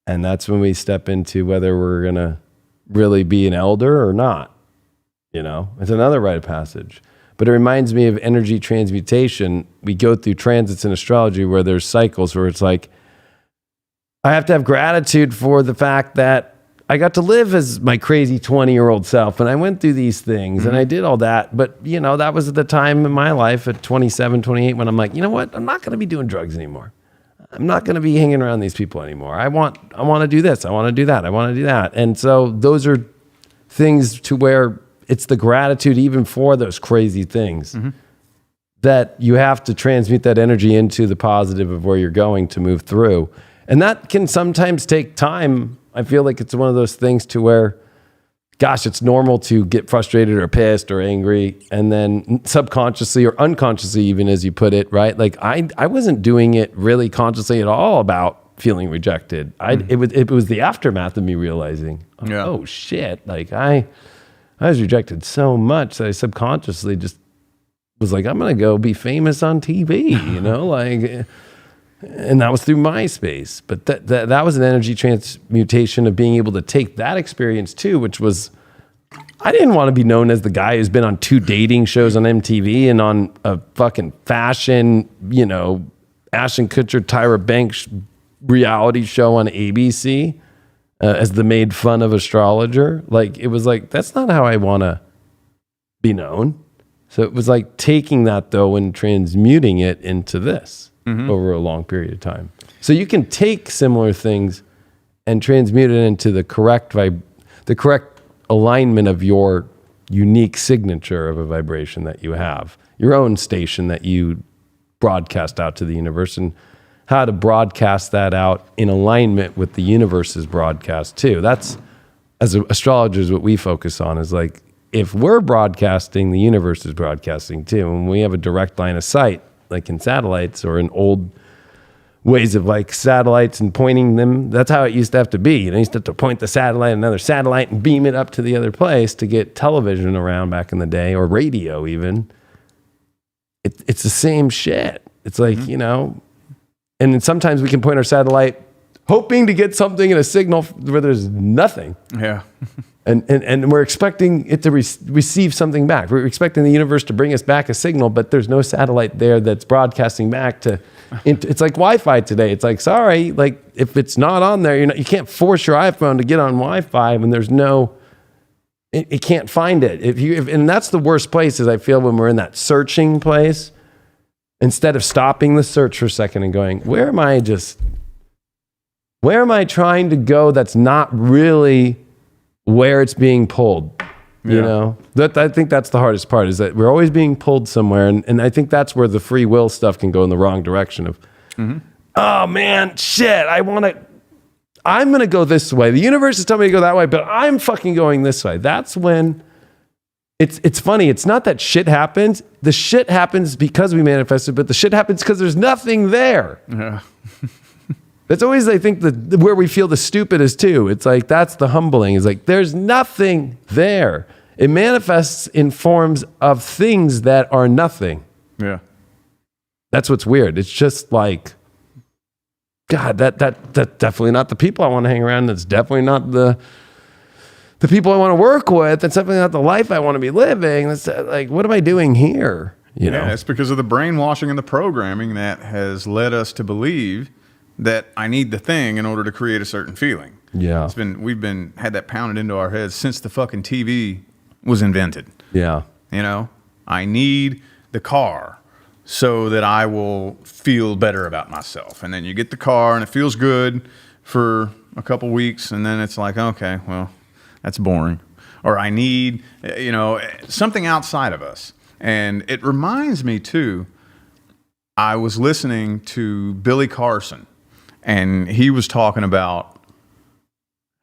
And that's when we step into whether we're going to really be an elder or not. You know, it's another rite of passage. But it reminds me of energy transmutation. We go through transits in astrology where there's cycles where it's like, I have to have gratitude for the fact that I got to live as my crazy 20-year-old self. And I went through these things and I did all that. But, you know, that was at the time in my life at 27, 28 when I'm like, you know what? I'm not going to be doing drugs anymore. I'm not going to be hanging around these people anymore. I want to do this. I want to do that. I want to do that. And so those are things to where it's the gratitude even for those crazy things that you have to transmute that energy into the positive of where you're going to move through. And that can sometimes take time. I feel like it's one of those things to where, gosh, it's normal to get frustrated or pissed or angry. And then subconsciously or unconsciously, even as you put it, right? Like I wasn't doing it really consciously at all about feeling rejected. It was the aftermath of me realizing, oh shit, like I was rejected so much that I subconsciously just was like, I'm going to go be famous on TV, you know, like, and that was through MySpace. But that was an energy transmutation of being able to take that experience too, which was, I didn't want to be known as the guy who's been on 2 dating shows on MTV and on a fucking fashion, you know, Ashton Kutcher, Tyra Banks reality show on ABC. As the made fun of astrologer. Like, it was like, that's not how I want to be known. So it was like taking that though and transmuting it into this over a long period of time. So you can take similar things and transmute it into the correct alignment of your unique signature of a vibration that you have, your own station that you broadcast out to the universe, and how to broadcast that out in alignment with the universe's broadcast too. That's, as astrologers, what we focus on is like, if we're broadcasting, the universe is broadcasting too. And we have a direct line of sight, like in satellites or in old ways of like satellites and pointing them. That's how it used to have to be. You used to have to point the satellite, another satellite, and beam it up to the other place to get television around back in the day, or radio even. It's the same shit. It's like, and then sometimes we can point our satellite hoping to get something in a signal where there's nothing. Yeah. And we're expecting it to receive something back. We're expecting the universe to bring us back a signal, but there's no satellite there that's broadcasting back to. It's like Wi-Fi today. It's like, sorry, like if it's not on there, you can't force your iPhone to get on Wi-Fi when there's no. It can't find it. And that's the worst place. Is I feel when we're in that searching place, instead of stopping the search for a second and going, where am I trying to go? That's not really where it's being pulled, that I think that's the hardest part, is that we're always being pulled somewhere. And I think that's where the free will stuff can go in the wrong direction of, oh man, shit, I'm going to go this way. The universe is telling me to go that way, but I'm fucking going this way. That's when it's funny. It's not that shit happens. The shit happens because we manifested, but the shit happens because there's nothing there. Yeah. That's always, I think, where we feel the stupidest too. It's like, that's the humbling. It's like, there's nothing there. It manifests in forms of things that are nothing. Yeah. That's what's weird. It's just like, God, that's definitely not the people I want to hang around. That's definitely not the people I want to work with. That's definitely not the life I want to be living. That's like, what am I doing here? Yeah, it's because of the brainwashing and the programming that has led us to believe that I need the thing in order to create a certain feeling. Yeah. We've had that pounded into our heads since the fucking TV was invented. Yeah. I need the car so that I will feel better about myself. And then you get the car and it feels good for a couple weeks, and then it's like, okay, well, that's boring. Or I need, something outside of us. And it reminds me too, I was listening to Billy Carson, and he was talking about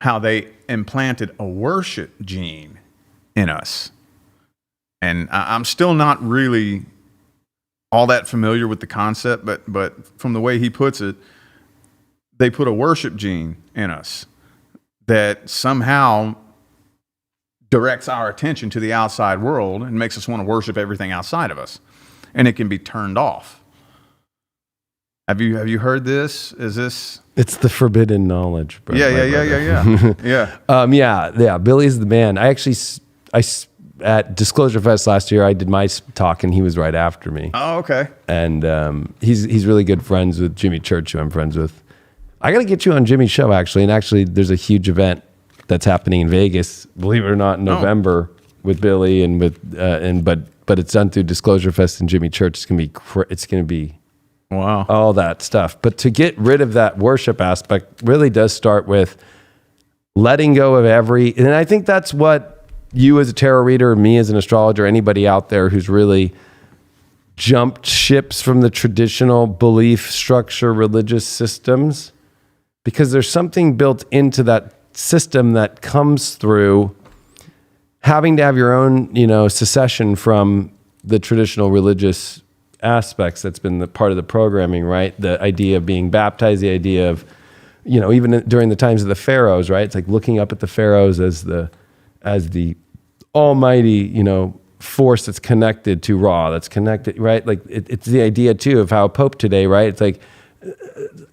how they implanted a worship gene in us. And I'm still not really all that familiar with the concept, but from the way he puts it, they put a worship gene in us that somehow directs our attention to the outside world and makes us want to worship everything outside of us. And it can be turned off. Have you heard this? Is this? It's the forbidden knowledge, bro. Yeah. Yeah. Billy's the man. I at Disclosure Fest last year, I did my talk, and he was right after me. Oh, okay. And he's really good friends with Jimmy Church, who I'm friends with. I got to get you on Jimmy's show, actually. And actually, there's a huge event that's happening in Vegas, believe it or not, in November with Billy and but it's done through Disclosure Fest and Jimmy Church. It's gonna be. Wow. All that stuff. But to get rid of that worship aspect really does start with letting go of and I think that's what you as a tarot reader, me as an astrologer, anybody out there who's really jumped ships from the traditional belief structure, religious systems, because there's something built into that system that comes through having to have your own, secession from the traditional religious aspects. That's been the part of the programming, right? The idea of being baptized, the idea of, even during the times of the pharaohs, right? It's like looking up at the pharaohs as the almighty, force that's connected to Ra, that's connected, right? Like it's the idea too of how Pope today, right? It's like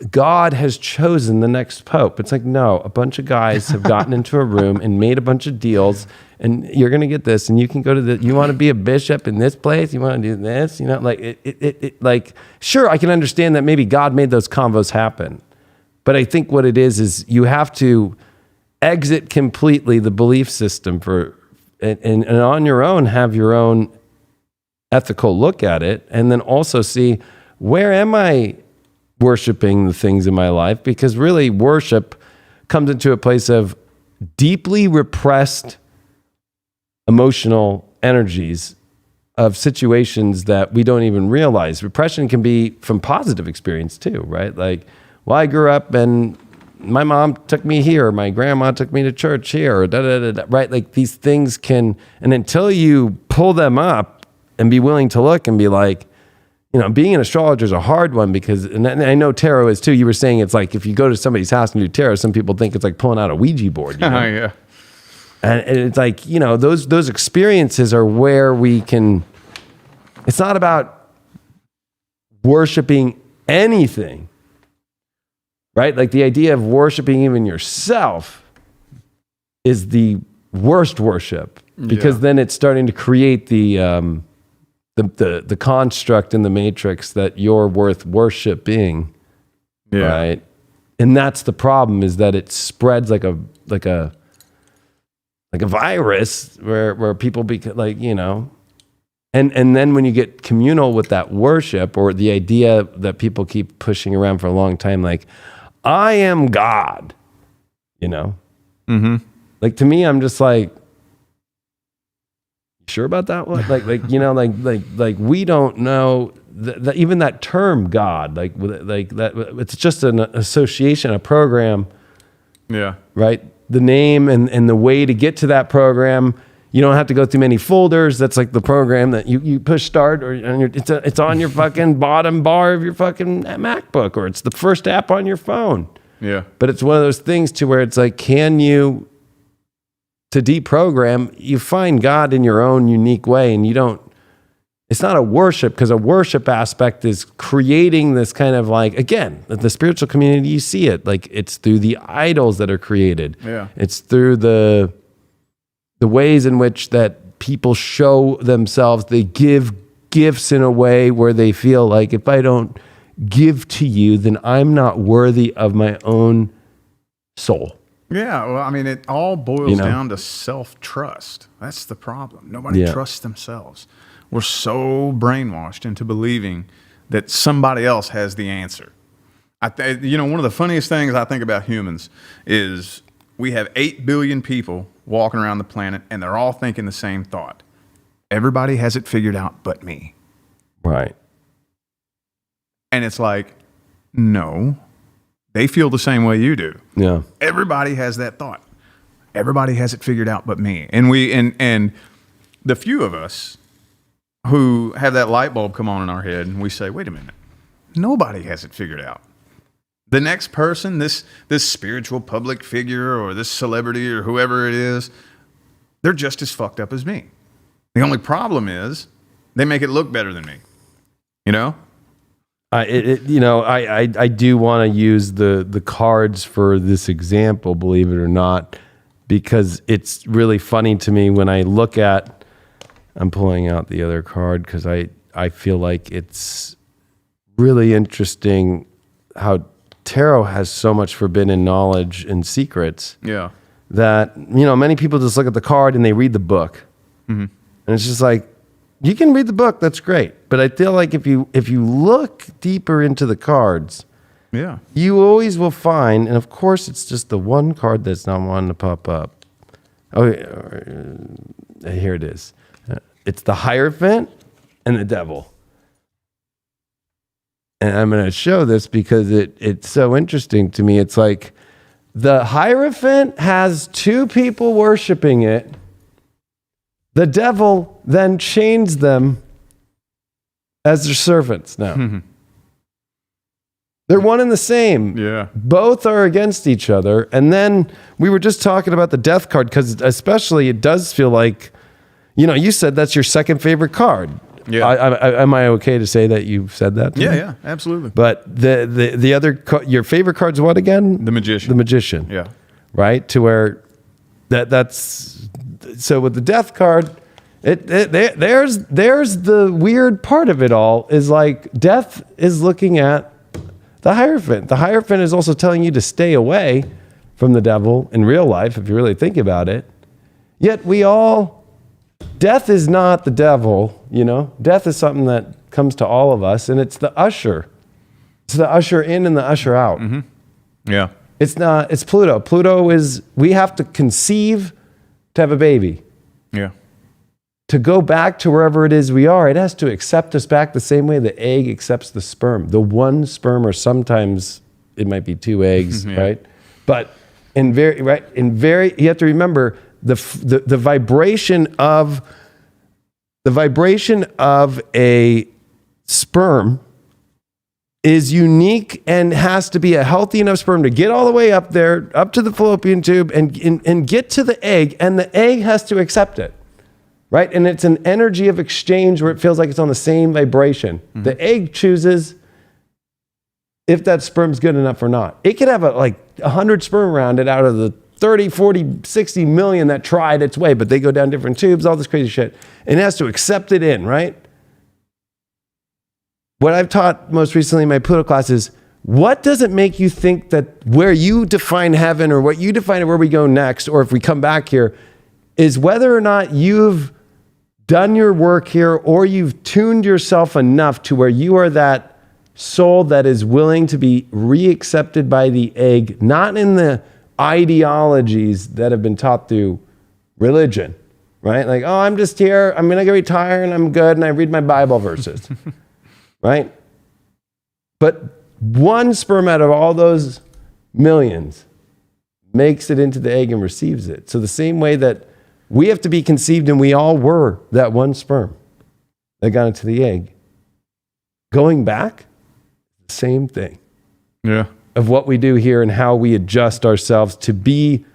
God has chosen the next Pope. It's like, no, a bunch of guys have gotten into a room and made a bunch of deals, and you're going to get this, and you can go to you want to be a bishop in this place, you want to do this, like sure, I can understand that maybe God made those convos happen. But I think what it is you have to exit completely the belief system and on your own, have your own ethical look at it, and then also see, where am I worshiping the things in my life? Because really, worship comes into a place of deeply repressed emotional energies of situations that we don't even realize. Repression can be from positive experience too, right? Like, well, I grew up and my mom took me here, my grandma took me to church here, right? Like, these things can, and until you pull them up and be willing to look and be like, you know, being an astrologer is a hard one because, and I know tarot is too. You were saying it's like if you go to somebody's house and do tarot, some people think it's like pulling out a Ouija board. You know? Yeah. And it's like, you know, those experiences are where we can, it's not about worshiping anything, right? Like, the idea of worshiping even yourself is the worst worship, because then it's starting to create the construct in the matrix that you're worth worshiping, right? And that's the problem, is that it spreads like a virus where people like, you know, and then when you get communal with that worship, or the idea that people keep pushing around for a long time, like, I am God, you know, like, to me, I'm just like, sure about that one? Like, you know, like we don't know that even that term God, like that, it's just an association, a program. Yeah. Right. The name and the way to get to that program, you don't have to go through many folders. That's like the program that you push start, or it's on your fucking bottom bar of your fucking MacBook, or it's the first app on your phone. Yeah. But it's one of those things to where it's like, to deprogram, you find God in your own unique way, and it's not a worship, because a worship aspect is creating this kind of, like, again, the spiritual community, you see it, like, it's through the idols that are created. Yeah. It's through the ways in which that people show themselves. They give gifts in a way where they feel like, if I don't give to you, then I'm not worthy of my own soul. Yeah, well, I mean, it all boils down to self-trust. That's the problem. Nobody trusts themselves. We're so brainwashed into believing that somebody else has the answer. You know, one of the funniest things I think about humans is we have 8 billion people walking around the planet, and they're all thinking the same thought. Everybody has it figured out but me. Right. And it's like, no. They feel the same way you do. Yeah. Everybody has that thought. Everybody has it figured out but me. And the few of us who have that light bulb come on in our head, and we say, wait a minute, nobody has it figured out. The next person, this spiritual public figure or this celebrity or whoever it is, they're just as fucked up as me. The only problem is they make it look better than me. You know? I do want to use the cards for this example, believe it or not, because it's really funny to me when I look at, I'm pulling out the other card because I feel like it's really interesting how tarot has so much forbidden knowledge and secrets. Yeah. That, you know, many people just look at the card and they read the book. And it's just like, you can read the book, that's great. But I feel like if you look deeper into the cards, you always will find, and of course it's just the one card that's not wanting to pop up. Oh, here it is. It's the Hierophant and the Devil. And I'm going to show this because it's so interesting to me. It's like the Hierophant has 2 people worshiping it. The devil then chains them as their servants now. They're one and the same. Yeah. Both are against each other. And then we were just talking about the Death card, because especially it does feel like, you know, you said that's your second favorite card. Yeah. Am I okay to say that you said that? Yeah, absolutely. But the other, your favorite card's what again? The Magician. The Magician. Yeah. Right? To where that's... So with the Death card, there's the weird part of it all, is like Death is looking at the Hierophant. The Hierophant is also telling you to stay away from the devil in real life, if you really think about it. Yet we all death is not the devil, you know? Death is something that comes to all of us, and it's the usher. It's the usher in and the usher out. Yeah. It's Pluto. Pluto is, we have to conceive to have a baby. Yeah. To go back to wherever it is we are, it has to accept us back the same way the egg accepts the sperm. The one sperm, or sometimes it might be two eggs, right? But you have to remember the vibration of a sperm is unique and has to be a healthy enough sperm to get all the way up there, up to the fallopian tube, and get to the egg, and the egg has to accept it. Right? And it's an energy of exchange where it feels like it's on the same vibration. The egg chooses if that sperm's good enough or not. It could have 100 sperm around it out of the 30, 40, 60 million that tried its way, but they go down different tubes, all this crazy shit. And it has to accept it in, right? What I've taught most recently in my Pluto class is, what does it make you think that where you define heaven, or what you define where we go next, or if we come back here, is whether or not you've done your work here, or you've tuned yourself enough to where you are that soul that is willing to be reaccepted by the egg, not in the ideologies that have been taught through religion, right? Like, oh, I'm just here, I'm going to go retire and I'm good, and I read my Bible verses, right? But one sperm out of all those millions makes it into the egg and receives it. So the same way that we have to be conceived, and we all were that one sperm that got into the egg. Going back, same thing. Yeah. Of what we do here and how we adjust ourselves to be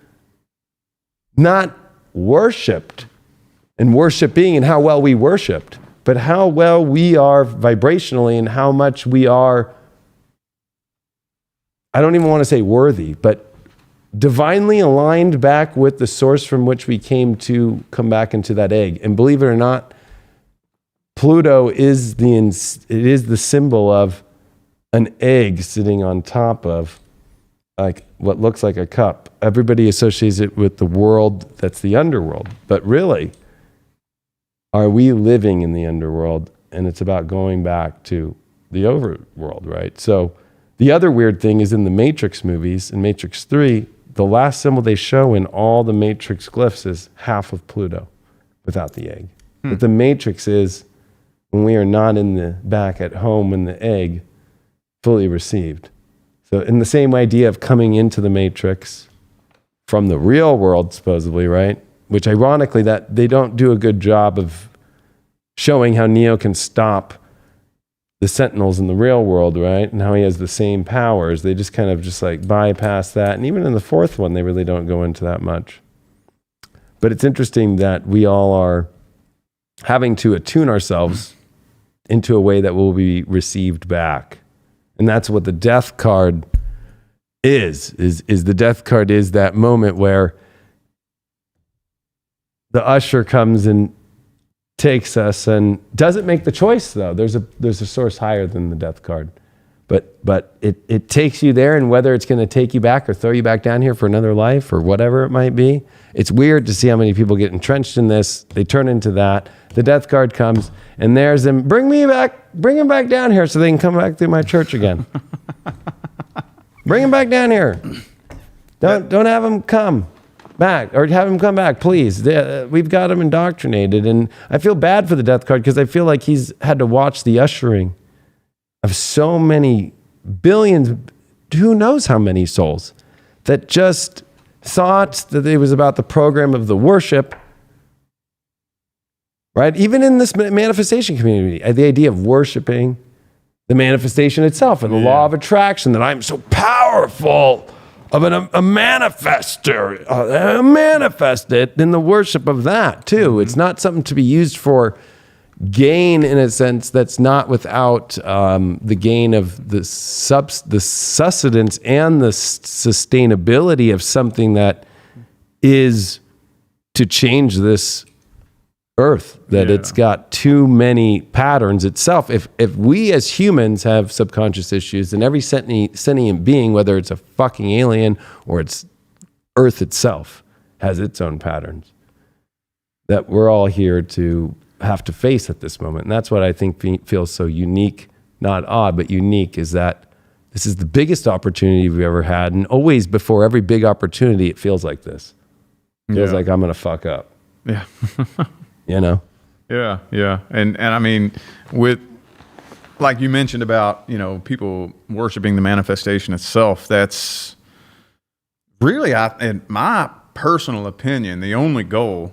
not worshipped and worshiping and how well we worshiped, but how well we are vibrationally and how much we are, I don't even want to say worthy, but divinely aligned back with the source from which we came to come back into that egg. And believe it or not, Pluto is the symbol of an egg sitting on top of like what looks like a cup. Everybody associates it with the world that's the underworld. But really, are we living in the underworld? And it's about going back to the overworld, right? So the other weird thing is in the Matrix movies, in Matrix 3, the last symbol they show in all the Matrix glyphs is half of Pluto without the egg. But the Matrix is when we are not in the back at home in the egg fully received. So in the same idea of coming into the Matrix from the real world, supposedly, right? Which ironically, that they don't do a good job of showing how Neo can stop the Sentinels in the real world, right? And how he has the same powers. They just kind of just like bypass that. And even in the fourth one, they really don't go into that much. But it's interesting that we all are having to attune ourselves into a way that will be received back. And that's what the death card is the death card is that moment where the usher comes and takes us and doesn't make the choice, though. There's a source higher than the death card, but it takes you there, and whether it's going to take you back or throw you back down here for another life or whatever it might be, it's weird to see how many people get entrenched in this. They turn into that. The death card comes, and there's them. Bring him back down here so they can come back through my church again. Bring him back down here. Don't have him come back, or have him come back, please. We've got him indoctrinated, and I feel bad for the death card because I feel like he's had to watch the ushering of so many billions, who knows how many souls, that just thought that it was about the program of the worship, right? Even in this manifestation community, the idea of worshiping the manifestation itself and the law of attraction, that I'm so powerful of a manifester, manifest it in the worship of that too. It's not something to be used for gain in a sense that's not without the gain of the sustenance and the sustainability of something that is to change this earth, that it's got too many patterns itself. If we as humans have subconscious issues, then every sentient being, whether it's a fucking alien or it's earth itself, has its own patterns. that we're all here to have to face at this moment. And that's what I think feels so unique, not odd, but unique, is that this is the biggest opportunity we've ever had. And always before every big opportunity, it feels like this. It feels like I'm going to fuck up. Yeah. You know? Yeah. Yeah. And I mean, with, like you mentioned about, you know, people worshiping the manifestation itself, that's really, in my personal opinion, the only goal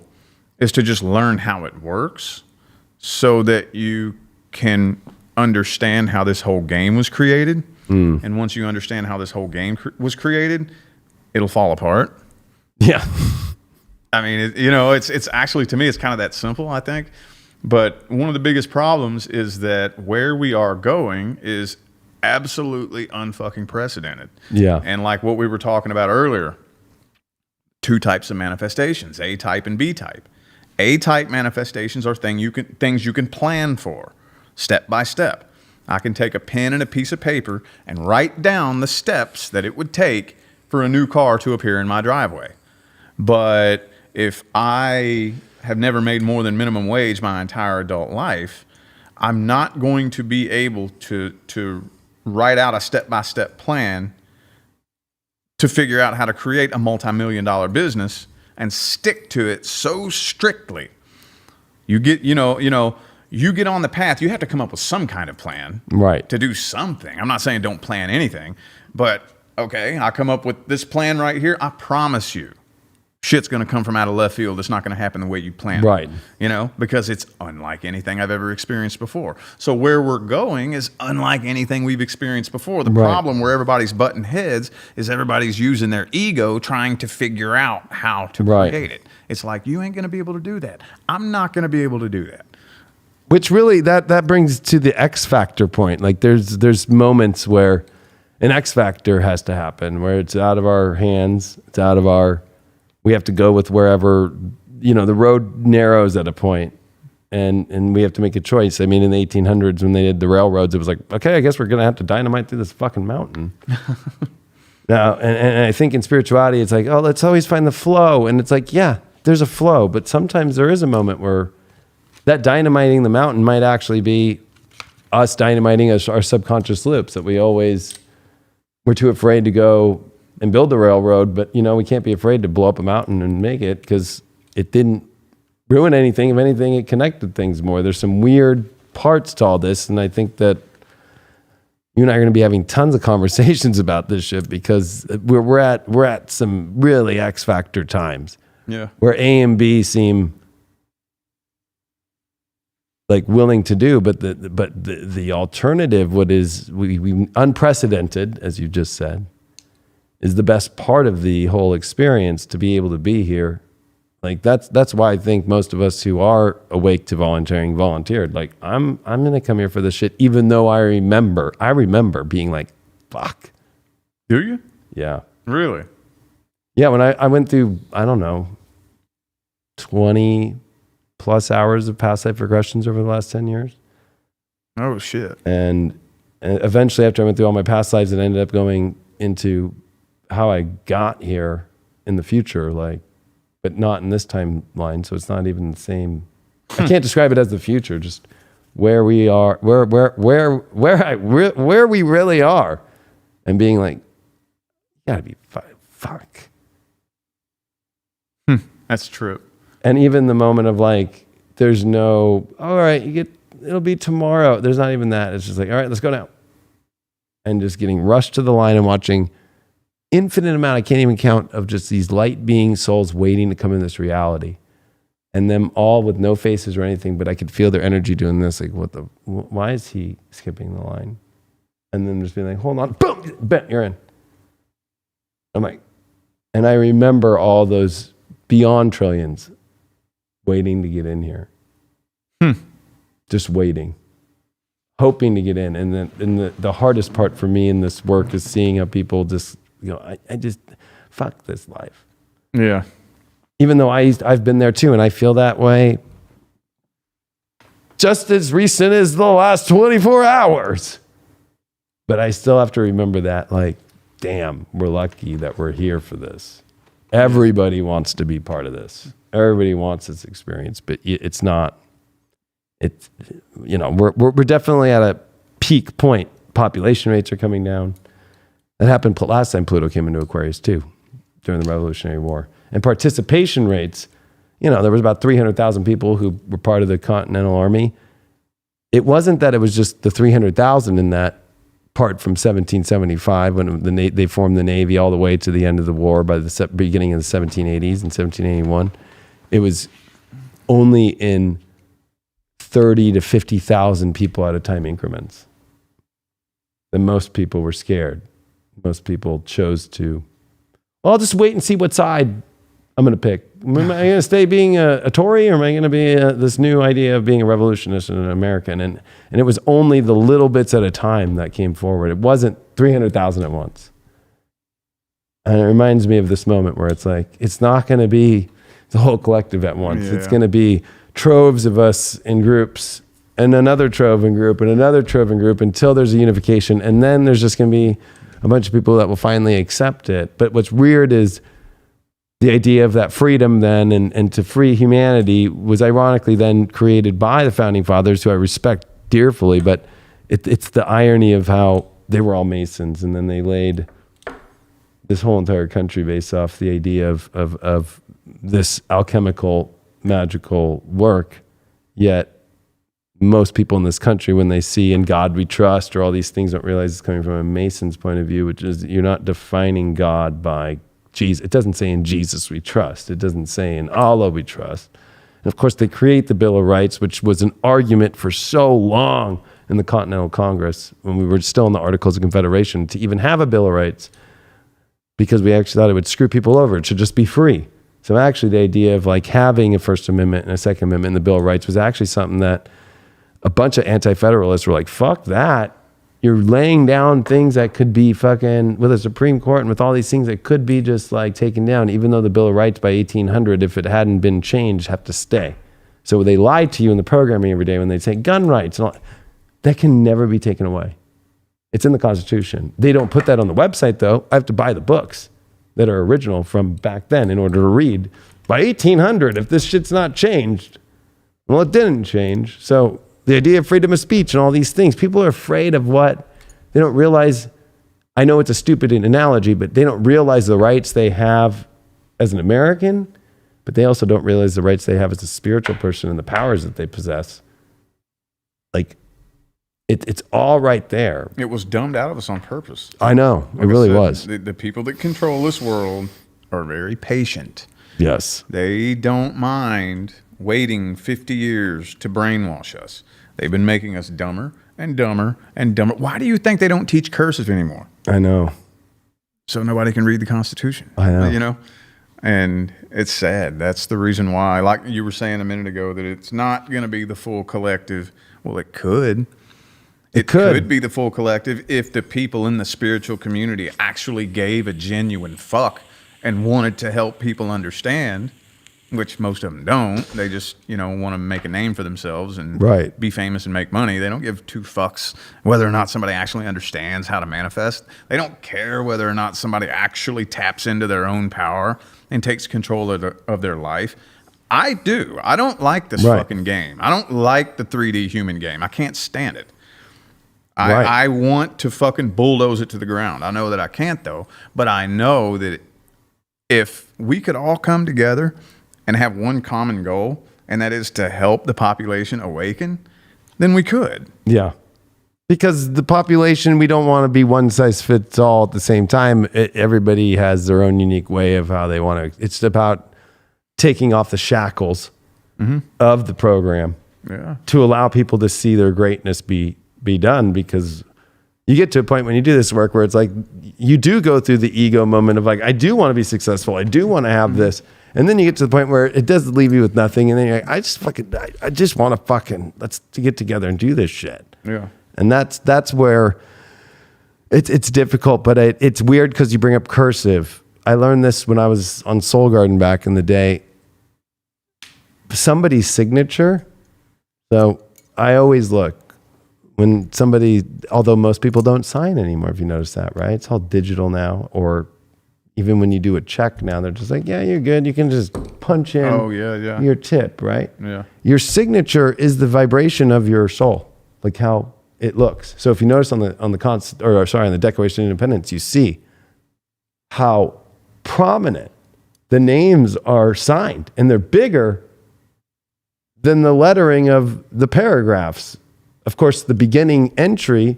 is to just learn how it works so that you can understand how this whole game was created. And once you understand how this whole game was created, it'll fall apart. Yeah. I mean, you know, it's actually, to me, it's kind of that simple, I think. But one of the biggest problems is that where we are going is absolutely unfucking precedented. Yeah. And like what we were talking about earlier, 2 types of manifestations, A type and B type. A type manifestations are things you can plan for, step by step. I can take a pen and a piece of paper and write down the steps that it would take for a new car to appear in my driveway. But if I have never made more than minimum wage my entire adult life, I'm not going to be able to write out a step-by-step plan to figure out how to create a multi-million-dollar business and stick to it so strictly. You get on the path, you have to come up with some kind of plan, right, to do something. I'm not saying don't plan anything, but okay, I come up with this plan right here. I promise you, shit's going to come from out of left field. It's not going to happen the way you planned. Right. You know, because it's unlike anything I've ever experienced before. So where we're going is unlike anything we've experienced before. The problem where everybody's butting heads is everybody's using their ego trying to figure out how to create it. It's like, you ain't going to be able to do that. I'm not going to be able to do that. Which really, that brings to the X factor point. Like there's moments where an X factor has to happen, where it's out of our hands, it's out of our, we have to go with wherever, you know, the road narrows at a point, and we have to make a choice. I mean, in the 1800s when they did the railroads, it was like, okay, I guess we're going to have to dynamite through this fucking mountain. Now, and I think in spirituality, it's like, oh, let's always find the flow. And it's like, yeah, there's a flow, but sometimes there is a moment where that dynamiting the mountain might actually be us dynamiting our subconscious loops that we're too afraid to go and build the railroad. But, you know, we can't be afraid to blow up a mountain and make it because it didn't ruin anything. If anything, it connected things more. There's some weird parts to all this. And I think that you and I are going to be having tons of conversations about this shit because we're at some really X factor times. Yeah. Where A and B seem like willing to do, but the alternative, what is we unprecedented, as you just said, is the best part of the whole experience, to be able to be here. Like that's why I think most of us who are awake to volunteered. Like I'm gonna come here for this shit, even though I remember being like, fuck. Do you? Yeah. Really? Yeah, when I went through, I don't know, 20 plus hours of past life regressions over the last 10 years. Oh, shit. And eventually, after I went through all my past lives, it ended up going into how I got here in the future, like, but not in this timeline. So it's not even the same. I can't describe it as the future, just where we are, where we really are, and being like, you gotta be fuck. That's true. And even the moment of like, there's no, all right, it'll be tomorrow. There's not even that. It's just like, all right, let's go now. And just getting rushed to the line and watching infinite amount, I can't even count, of just these light being souls waiting to come in this reality. And them all with no faces or anything, but I could feel their energy doing this. Like, why is he skipping the line? And then just being like, hold on, boom, bent, you're in. I'm like, and I remember all those beyond trillions waiting to get in here. Just waiting, hoping to get in. And then the hardest part for me in this work is seeing how people just, you know, I just, fuck this life. Yeah. Even though I've been there too, and I feel that way just as recent as the last 24 hours. But I still have to remember that, like, damn, we're lucky that we're here for this. Everybody wants to be part of this. Everybody wants this experience, but it's not. It's, we're definitely at a peak point. Population rates are coming down. That happened last time Pluto came into Aquarius too, during the Revolutionary War. And participation rates, there was about 300,000 people who were part of the Continental Army. It wasn't that it was just the 300,000 in that part from 1775 when they formed the Navy all the way to the end of the war by the beginning of the 1780s and 1781. It was only in 30 to 50,000 people at a time increments. And most people were scared. Most people chose to, I'll just wait and see what side I'm going to pick. Am I going to stay being a Tory, or am I going to be this new idea of being a revolutionist and an American? And it was only the little bits at a time that came forward. It wasn't 300,000 at once. And it reminds me of this moment where it's like, it's not going to be the whole collective at once. Yeah. It's going to be troves of us in groups, and another trove in group, and another trove in group, until there's a unification. And then there's just going to be a bunch of people that will finally accept it. But what's weird is the idea of that freedom then and to free humanity was ironically then created by the founding fathers, who I respect dearly, but it's the irony of how they were all Masons, and then they laid this whole entire country based off the idea of this alchemical, magical work. Yet most people in this country, when they see "In God We Trust" or all these things, don't realize it's coming from a Mason's point of view, which is you're not defining God by Jesus. It doesn't say "In Jesus we trust." It doesn't say "In Allah we trust." And of course, they create the Bill of Rights, which was an argument for so long in the Continental Congress when we were still in the Articles of Confederation to even have a Bill of Rights, because we actually thought it would screw people over. It should just be free. So actually, the idea of like having a First Amendment and a Second Amendment in the Bill of Rights was actually something that a bunch of anti-federalists were like, fuck that. You're laying down things that could be fucking, with a Supreme Court and with all these things that could be just like taken down, even though the Bill of Rights by 1800, if it hadn't been changed, have to stay. So they lied to you in the programming every day when they say gun rights and all that can never be taken away. It's in the Constitution. They don't put that on the website though. I have to buy the books that are original from back then in order to read. By 1800, if this shit's not changed, well, it didn't change. So the idea of freedom of speech and all these things, people are afraid of what they don't realize. I know it's a stupid analogy, but they don't realize the rights they have as an American, but they also don't realize the rights they have as a spiritual person and the powers that they possess. Like, it's all right there. It was dumbed out of us on purpose. I know. Like it really was. The people that control this world are very patient. Yes. They don't mind waiting 50 years to brainwash us. They've been making us dumber and dumber and dumber. Why do you think they don't teach cursive anymore? I know. So nobody can read the Constitution. I know. And it's sad. That's the reason why, like you were saying a minute ago, that it's not going to be the full collective. Well, it could. It could be the full collective if the people in the spiritual community actually gave a genuine fuck and wanted to help people understand, which most of them don't. They just, want to make a name for themselves and be famous and make money. They don't give two fucks whether or not somebody actually understands how to manifest. They don't care whether or not somebody actually taps into their own power and takes control of their life. I do. I don't like this fucking game. I don't like the 3D human game. I can't stand it. I want to fucking bulldoze it to the ground. I know that I can't, though. But I know that if we could all come together and have one common goal, and that is to help the population awaken, then we could. Yeah. Because the population, we don't want to be one size fits all at the same time. Everybody has their own unique way of how they want to. It's about taking off the shackles of the program to allow people to see their greatness be done, because you get to a point when you do this work where it's like you do go through the ego moment of like, I do want to be successful. I do want to have this. And then you get to the point where it does leave you with nothing. And then you're like, I just want to fucking, let's get together and do this shit. Yeah. And that's where it's difficult, but it's weird because you bring up cursive. I learned this when I was on Soul Garden back in the day. Somebody's signature. So I always look when somebody, although most people don't sign anymore, if you notice that, right? It's all digital now, or even when you do a check now, they're just like, yeah, you're good. You can just punch in your tip, right? Yeah. Your signature is the vibration of your soul, like how it looks. So if you notice on the Declaration of Independence, you see how prominent the names are signed, and they're bigger than the lettering of the paragraphs. Of course, the beginning entry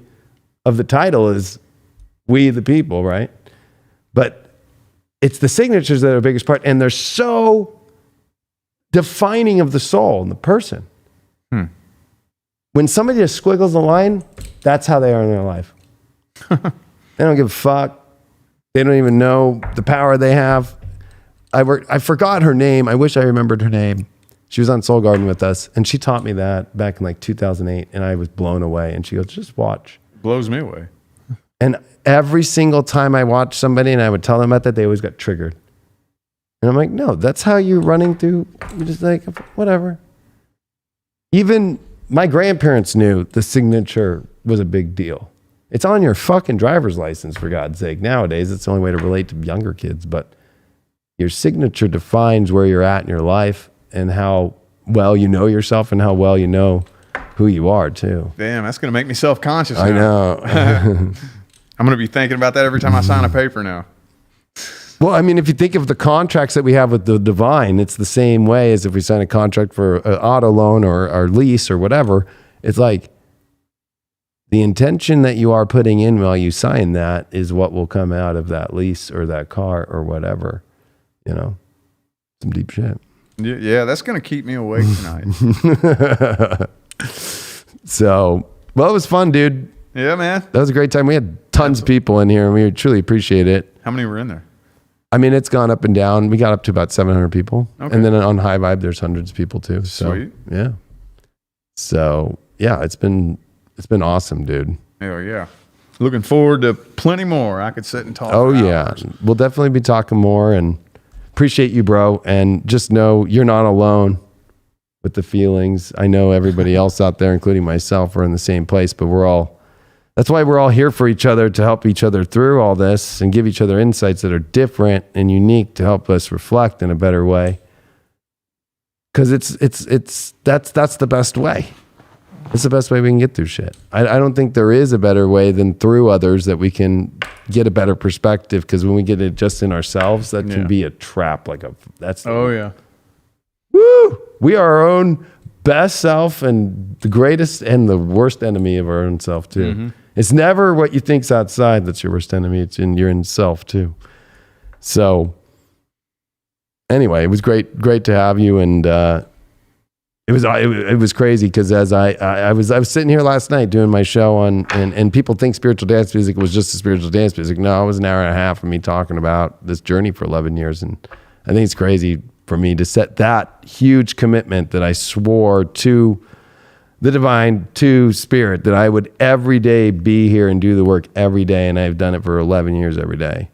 of the title is "We the People," right? But it's the signatures that are the biggest part, and they're so defining of the soul and the person. When somebody just squiggles a line, that's how they are in their life. They don't give a fuck. They don't even know the power they have. I forgot her name. I wish I remembered her name. She was on Soul Garden with us, and she taught me that back in like 2008, and I was blown away. And she goes, just watch. Blows me away. And every single time I watched somebody and I would tell them about that, they always got triggered. And I'm like, no, that's how you're running through. You're just like, whatever. Even my grandparents knew the signature was a big deal. It's on your fucking driver's license, for God's sake. Nowadays, it's the only way to relate to younger kids. But your signature defines where you're at in your life and how well you know yourself and how well you know who you are, too. Damn, that's going to make me self-conscious now. I know. I'm going to be thinking about that every time I sign a paper now. Well, I mean, if you think of the contracts that we have with the divine, it's the same way as if we sign a contract for an auto loan or lease or whatever. It's like the intention that you are putting in while you sign that is what will come out of that lease or that car or whatever. You know, some deep shit. Yeah, that's going to keep me awake tonight. So, well, it was fun, dude. Yeah, man. That was a great time. We had tons of people in here, and we truly appreciate it. How many were in there? I mean, it's gone up and down. We got up to about 700 people. Okay. And then on High Vibe, there's hundreds of people too. So, Sweet. Yeah. So, yeah, it's been awesome, dude. Hell yeah. Looking forward to plenty more. I could sit and talk. Oh, for yeah. hours. We'll definitely be talking more, and appreciate you, bro. And just know you're not alone with the feelings. I know everybody else out there, including myself, are in the same place, but that's why we're all here for each other, to help each other through all this and give each other insights that are different and unique to help us reflect in a better way. Because that's the best way. It's the best way we can get through shit. I don't think there is a better way than through others that we can get a better perspective. Because when we get it just in ourselves, that can be a trap. Yeah. Woo! We are our own best self and the greatest and the worst enemy of our own self too. Mm-hmm. It's never what you think's outside that's your worst enemy. It's in your own self too. So anyway, it was great to have you, and it was crazy because as I was sitting here last night doing my show on, and people think spiritual dance music was just a spiritual dance music. No, it was an hour and a half of me talking about this journey for 11 years, and I think it's crazy for me to set that huge commitment that I swore to the divine, to spirit, that I would every day be here and do the work every day. And I've done it for 11 years every day.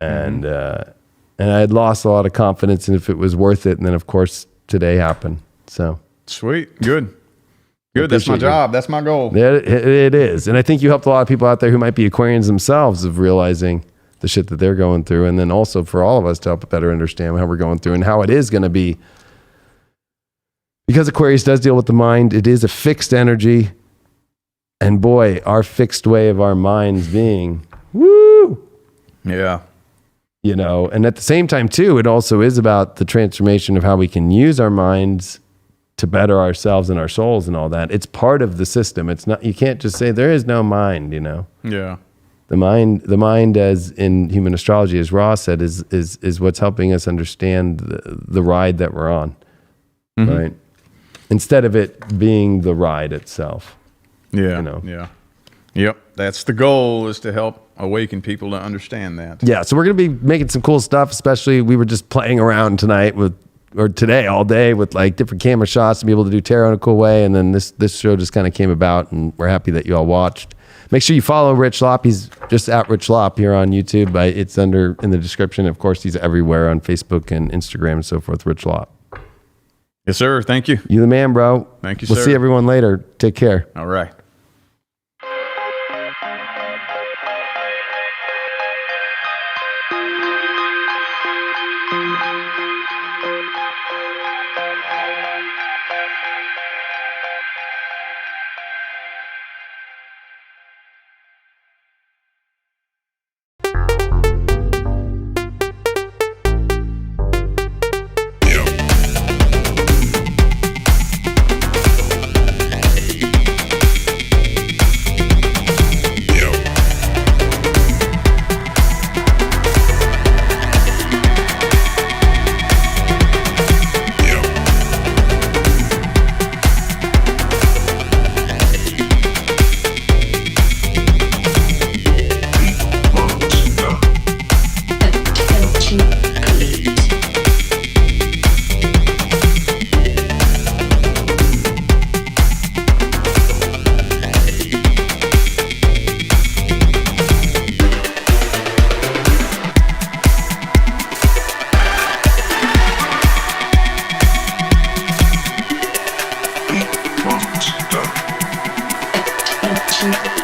And, and I had lost a lot of confidence in if it was worth it. And then of course today happened. So sweet. Good. That's my job. That's my goal. It is. And I think you helped a lot of people out there who might be Aquarians themselves of realizing the shit that they're going through. And then also for all of us to help better understand how we're going through and how it is going to be. Because Aquarius does deal with the mind, it is a fixed energy. And boy, our fixed way of our minds being, woo! Yeah. You know, and at the same time too, it also is about the transformation of how we can use our minds to better ourselves and our souls and all that. It's part of the system. It's not, you can't just say there is no mind, you know? Yeah. The mind, as in human astrology, as Ross said, is what's helping us understand the ride that we're on, right? Instead of it being the ride itself. Yeah. You know? Yeah. Yep. That's the goal, is to help awaken people to understand that. Yeah. So we're going to be making some cool stuff. Especially, we were just playing around today all day with like different camera shots to be able to do tarot in a cool way. And then this show just kind of came about, and we're happy that you all watched. Make sure you follow Rich Lopp. He's just at Rich Lopp here on YouTube. It's in the description. Of course, he's everywhere on Facebook and Instagram and so forth. Rich Lopp. Yes, sir. Thank you. You the man, bro. Thank you, sir. We'll see everyone later. Take care. All right. Redefining.